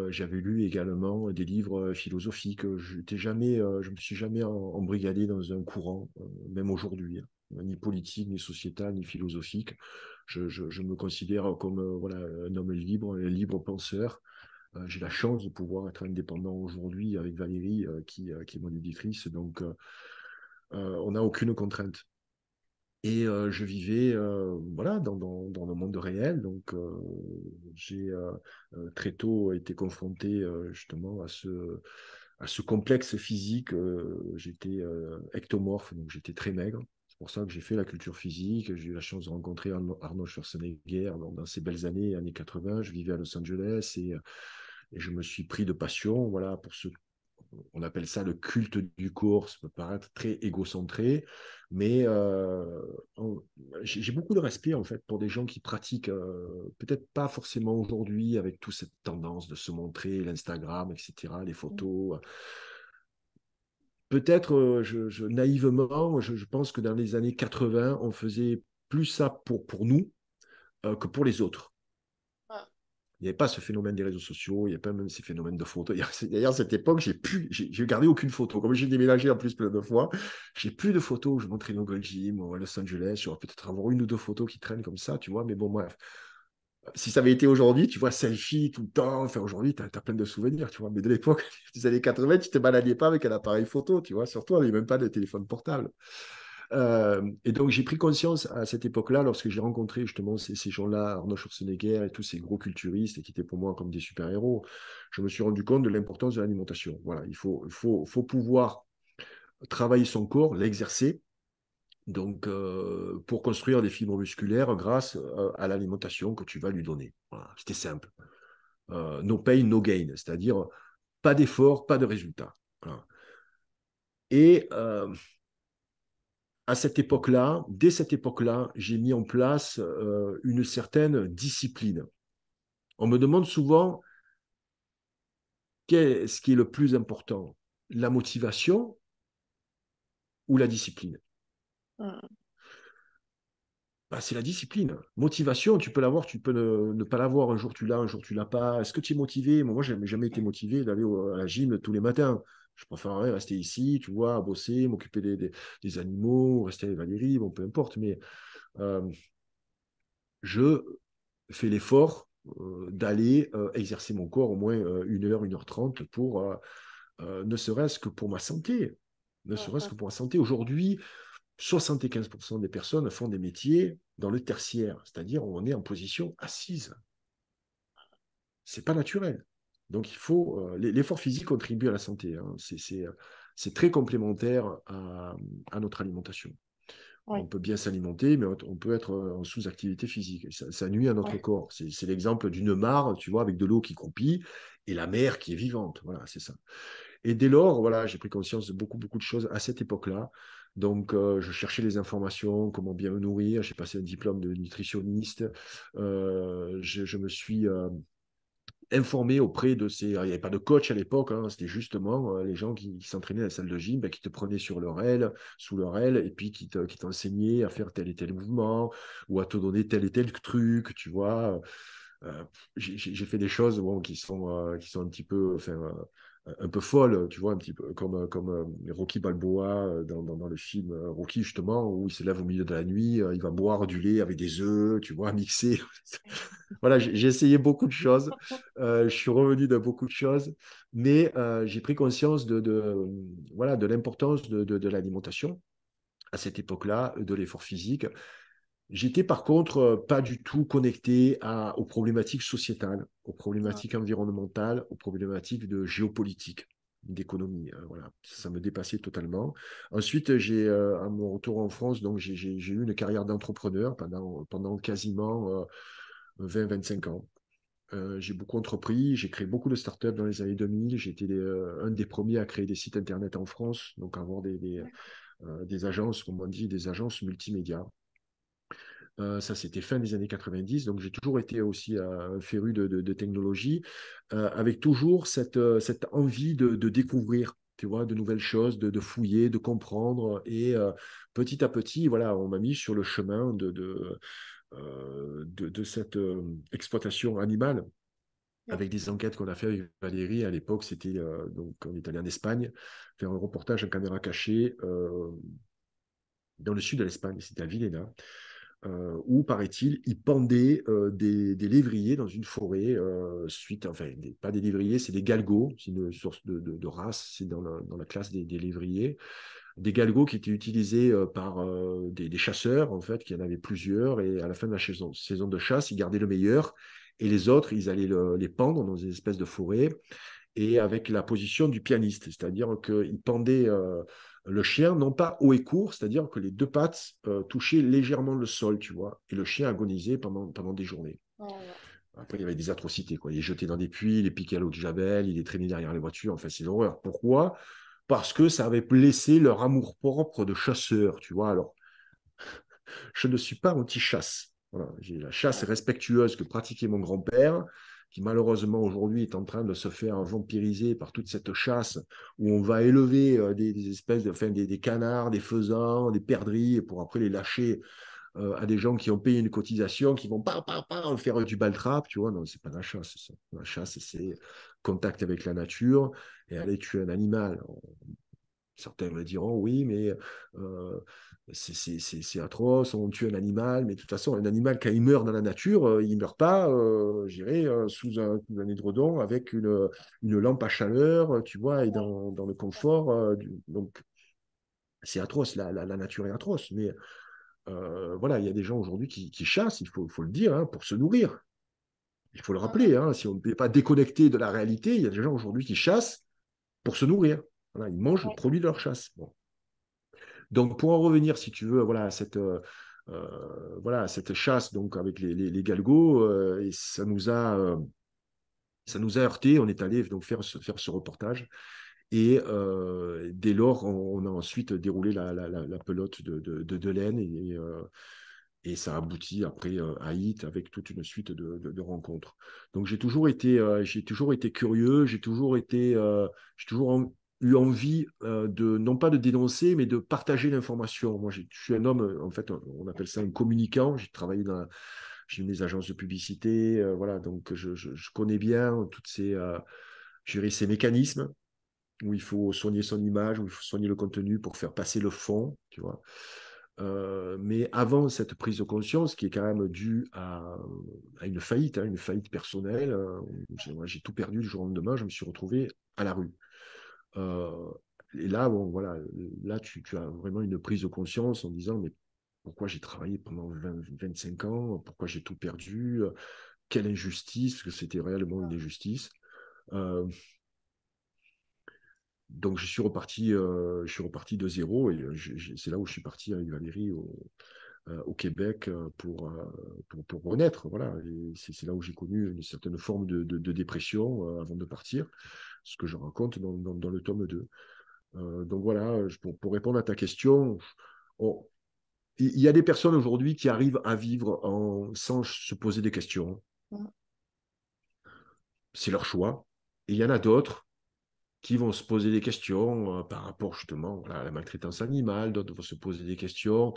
J'avais lu également des livres philosophiques. Je me suis jamais embrigadé dans un courant, même aujourd'hui, hein, ni politique, ni sociétal, ni philosophique. Je me considère comme voilà, un homme libre, un libre penseur. J'ai la chance de pouvoir être indépendant aujourd'hui avec Valérie, qui est mon éditrice. Donc, on n'a aucune contrainte. Et je vivais voilà, dans le monde réel. Donc, j'ai très tôt été confronté justement à ce complexe physique. J'étais ectomorphe, donc j'étais très maigre. C'est pour ça que j'ai fait la culture physique. J'ai eu la chance de rencontrer Arnold Schwarzenegger dans ces belles années 80. Je vivais à Los Angeles et je me suis pris de passion, voilà, pour ce on appelle ça le culte du corps, ça peut paraître très égocentré, mais j'ai beaucoup de respect en fait pour des gens qui pratiquent, peut-être pas forcément aujourd'hui avec toute cette tendance de se montrer, l'Instagram, etc., les photos. Peut-être, naïvement, je pense que dans les années 80, on faisait plus ça pour nous que pour les autres. Mm. Il n'y avait pas ce phénomène des réseaux sociaux, il n'y avait pas même ces phénomènes de photos. D'ailleurs, à cette époque, j'ai gardé aucune photo. Comme j'ai déménagé en plus plein de fois, j'ai plus de photos. Je montrais nos Gold Gym ou à Los Angeles. J'aurais peut-être avoir une ou deux photos qui traînent comme ça, tu vois. Mais bon, bref. Si ça avait été aujourd'hui, tu vois, selfie tout le temps. Enfin, aujourd'hui, tu as plein de souvenirs, tu vois. Mais de l'époque, des années 80, tu ne te baladais pas avec un appareil photo, tu vois. Surtout, il n'y avait même pas de téléphone portable. Et donc, j'ai pris conscience à cette époque-là, lorsque j'ai rencontré justement ces gens-là, Arnold Schwarzenegger et tous ces gros culturistes et qui étaient pour moi comme des super-héros, je me suis rendu compte de l'importance de l'alimentation. Voilà, faut pouvoir travailler son corps, l'exercer, donc pour construire des fibres musculaires grâce à l'alimentation que tu vas lui donner. Voilà, c'était simple. No pain, no gain, c'est-à-dire pas d'effort, pas de résultat. Voilà. Et à cette époque-là, dès cette époque-là, j'ai mis en place une certaine discipline. On me demande souvent qu'est-ce qui est le plus important, la motivation ou la discipline. Mm. Bah, c'est la discipline. Motivation, tu peux l'avoir, tu peux ne pas l'avoir. Un jour tu l'as, un jour tu l'as pas. Est-ce que tu es motivé? Moi, je n'ai jamais été motivé d'aller à la gym tous les matins. Je préférerais rester ici, tu vois, bosser, m'occuper des animaux, rester avec Valérie, bon, peu importe. Mais euh, je fais l'effort d'aller exercer mon corps au moins 1 heure 30 pour, ne serait-ce que pour ma santé. Ne serait-ce Mm. que pour ma santé. Aujourd'hui, 75% des personnes font des métiers dans le tertiaire, c'est-à-dire où on est en position assise. C'est pas naturel. Donc, il faut. L'effort physique contribue à la santé, hein. C'est très complémentaire à notre alimentation. On Oui. peut bien s'alimenter, mais on peut être en sous-activité physique. Ça nuit à notre Ouais. corps. C'est l'exemple d'une mare, tu vois, avec de l'eau qui croupit et la mer qui est vivante. Voilà, c'est ça. Et dès lors, voilà, j'ai pris conscience de beaucoup, beaucoup de choses à cette époque-là. Donc, je cherchais les informations, comment bien me nourrir. J'ai passé un diplôme de nutritionniste. Je me suis informé auprès de ces. Il n'y avait pas de coach à l'époque, hein, c'était justement les gens qui s'entraînaient à la salle de gym, ben, qui te prenaient sur leur aile, sous leur aile, et puis qui t'enseignaient à faire tel et tel mouvement, ou à te donner tel et tel truc, tu vois. Euh, j'ai fait des choses bon, qui sont un petit peu, enfin, un peu folles, tu vois, un petit peu comme Rocky Balboa dans le film Rocky, justement, où il se lève au milieu de la nuit, il va boire du lait avec des œufs, tu vois, mixé. Voilà, j'ai essayé beaucoup de choses, je suis revenu de beaucoup de choses, mais j'ai pris conscience voilà, de l'importance de l'alimentation à cette époque-là, de l'effort physique. J'étais par contre pas du tout connecté aux problématiques sociétales, aux Mm. problématiques environnementales, aux problématiques de géopolitique, d'économie. Voilà, ça me dépassait totalement. Ensuite, à mon retour en France, donc j'ai eu une carrière d'entrepreneur pendant quasiment 20-25 ans. J'ai beaucoup entrepris, j'ai créé beaucoup de startups dans les années 2000. J'ai été un des premiers à créer des sites Internet en France, donc avoir des agences, comme on dit, des agences multimédia. Ça, c'était fin des années 90. Donc, j'ai toujours été aussi un féru de technologie, avec toujours cette envie de découvrir, tu vois, de nouvelles choses, de fouiller, de comprendre. Et petit à petit, voilà, on m'a mis sur le chemin de cette exploitation animale, Ouais. avec des enquêtes qu'on a fait avec Valérie. À l'époque, c'était donc on est allé en Espagne faire un reportage en caméra cachée dans le sud de l'Espagne, c'était à Villena, où, paraît-il, ils pendaient des lévriers dans une forêt, enfin, pas des lévriers, c'est des galgos, c'est une source de race, c'est dans la classe des lévriers, des galgos qui étaient utilisés par des chasseurs, en fait, qui en avaient plusieurs, et à la fin de la saison de chasse, ils gardaient le meilleur, et les autres, ils allaient les pendre dans une espèce de forêt, et avec la position du pianiste, c'est-à-dire qu'il pendait le chien, non pas haut et court, c'est-à-dire que les deux pattes touchaient légèrement le sol, tu vois, et le chien agonisait pendant des journées. Oh, ouais. Après, il y avait des atrocités, quoi. Il est jeté dans des puits, il est piqué à l'eau de Javel, il est traîné derrière les voitures, enfin, c'est l'horreur. Pourquoi? Parce que ça avait blessé leur amour-propre de chasseur, tu vois. Alors, je ne suis pas anti-chasse. Voilà, j'ai la chasse respectueuse que pratiquait mon grand-père, qui malheureusement aujourd'hui est en train de se faire vampiriser par toute cette chasse où on va élever des espèces de, enfin, des canards, des faisans, des perdrix pour après les lâcher à des gens qui ont payé une cotisation, qui vont pas faire du baltrap, tu vois. Non, c'est pas la chasse. Ça. La chasse, c'est contact avec la nature et aller tuer un animal. Certains me diront, oui, mais euh, c'est atroce, on tue un animal, mais de toute façon, un animal, quand il meurt dans la nature, il ne meurt pas, je dirais, sous un édredon avec une lampe à chaleur, tu vois, et dans le confort. Donc, c'est atroce, la nature est atroce, mais voilà, il y a des gens aujourd'hui qui chassent, il faut le dire, hein, pour se nourrir. Il faut le rappeler, hein, si on ne peut pas déconnecter de la réalité, il y a des gens aujourd'hui qui chassent pour se nourrir. Voilà, ils mangent le produit de leur chasse. Bon. Donc, pour en revenir, si tu veux, voilà, voilà, cette chasse donc, avec les galgos, et ça nous a heurté. On est allé donc faire ce reportage. Et dès lors, on a ensuite déroulé la pelote de laine et ça aboutit après à Hit avec toute une suite de rencontres. Donc j'ai toujours été curieux, j'ai toujours eu envie non pas de dénoncer, mais de partager l'information. Moi, je suis un homme, en fait, on appelle ça un communicant. J'ai mes agences de publicité, voilà, donc je connais bien toutes je dirais, ces mécanismes où il faut soigner son image, où il faut soigner le contenu pour faire passer le fond, tu vois. Mais avant cette prise de conscience, qui est quand même due à une faillite personnelle, j'ai tout perdu du jour au lendemain, je me suis retrouvé à la rue. Euh, et là, bon, voilà, là, tu as vraiment une prise de conscience en disant, mais pourquoi j'ai travaillé pendant 25 ans, pourquoi j'ai tout perdu, quelle injustice, parce que c'était réellement une injustice. Euh, donc, je suis reparti de zéro et c'est là où je suis parti avec Valérie au Québec pour renaître. Voilà. Et c'est là où j'ai connu une certaine forme de dépression avant de partir, ce que je raconte dans le tome 2. Donc voilà, pour répondre à ta question, on- il y a des personnes aujourd'hui qui arrivent à vivre sans se poser des questions. C'est leur choix. Et il y en a d'autres qui vont se poser des questions par rapport justement voilà, à la maltraitance animale, d'autres vont se poser des questions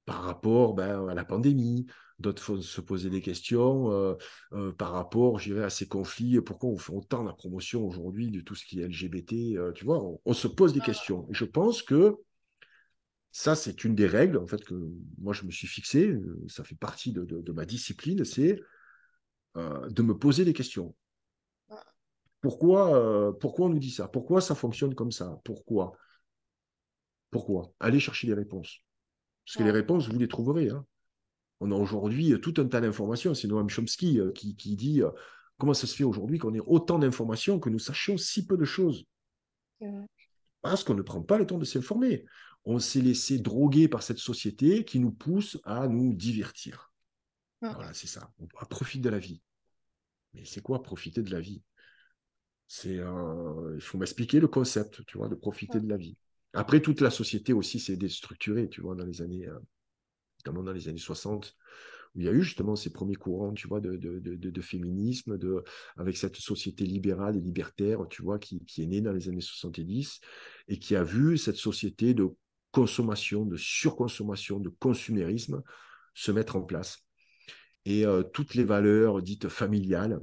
par rapport à la pandémie, d'autres vont se poser des questions par rapport, je dirais, à ces conflits, pourquoi on fait autant la promotion aujourd'hui de tout ce qui est LGBT, tu vois, on se pose des questions. Et je pense que ça, c'est une des règles, en fait, que moi, je me suis fixé, ça fait partie de ma discipline, c'est de me poser des questions. Pourquoi on nous dit ça? Pourquoi ça fonctionne comme ça? Pourquoi? Allez chercher les réponses. Parce que les réponses, vous les trouverez. Hein. On a aujourd'hui tout un tas d'informations. C'est Noam Chomsky qui dit comment ça se fait aujourd'hui qu'on ait autant d'informations, que nous sachions si peu de choses. Parce qu'on ne prend pas le temps de s'informer. On s'est laissé droguer par cette société qui nous pousse à nous divertir. Voilà, c'est ça. On profite de la vie. Mais c'est quoi profiter de la vie? Il faut m'expliquer le concept, tu vois, de profiter de la vie. Après, toute la société aussi s'est déstructurée, tu vois, dans les années notamment dans les années 60, où il y a eu justement ces premiers courants, tu vois, de féminisme, avec cette société libérale et libertaire, tu vois, qui est née dans les années 70 et qui a vu cette société de consommation, de surconsommation, de consumérisme se mettre en place. Et toutes les valeurs dites familiales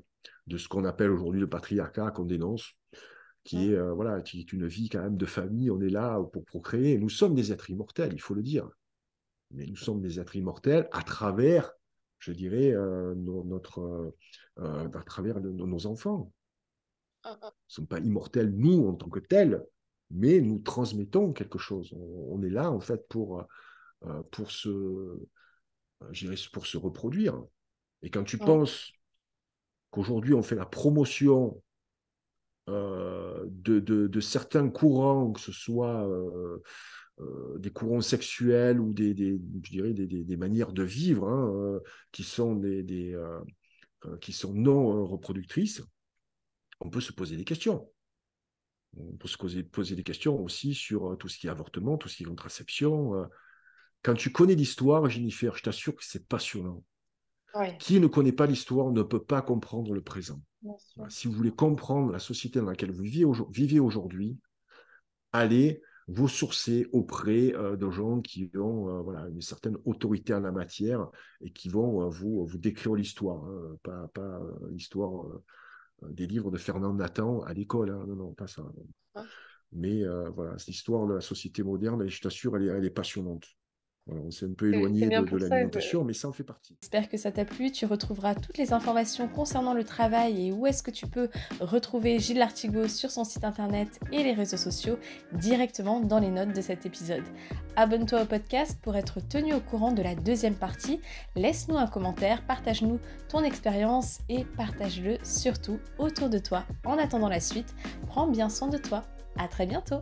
de ce qu'on appelle aujourd'hui le patriarcat qu'on dénonce, qui est, voilà, qui est une vie quand même de famille, on est là pour procréer. Nous sommes des êtres immortels, il faut le dire. Mais nous sommes des êtres immortels à travers, je dirais, à travers nos enfants. Nous ne sommes pas immortels, nous, en tant que tels, mais nous transmettons quelque chose. On est là, en fait, pour se reproduire. Et quand tu penses qu'aujourd'hui, on fait la promotion de certains courants, que ce soit des courants sexuels ou je dirais des manières de vivre qui sont, qui sont non reproductrices, on peut se poser des questions. On peut se poser des questions aussi sur tout ce qui est avortement, tout ce qui est contraception. Quand tu connais l'histoire, Jennifer, je t'assure que c'est passionnant. Ouais. Qui ne connaît pas l'histoire ne peut pas comprendre le présent. Si vous voulez comprendre la société dans laquelle vous vivez aujourd'hui, allez vous sourcer auprès de gens qui ont voilà, une certaine autorité en la matière et qui vont vous décrire l'histoire, pas l'histoire des livres de Fernand Nathan à l'école, non, non, pas ça. Mais voilà, cette histoire de la société moderne, et je t'assure, elle est passionnante. Voilà, on s'est un peu éloigné de l'alimentation, mais ça en fait partie. J'espère que ça t'a plu. Tu retrouveras toutes les informations concernant le travail et où est-ce que tu peux retrouver Gilles Lartigot sur son site internet et les réseaux sociaux directement dans les notes de cet épisode. Abonne-toi au podcast pour être tenu au courant de la deuxième partie. Laisse-nous un commentaire, partage-nous ton expérience et partage-le surtout autour de toi. En attendant la suite, prends bien soin de toi. À très bientôt!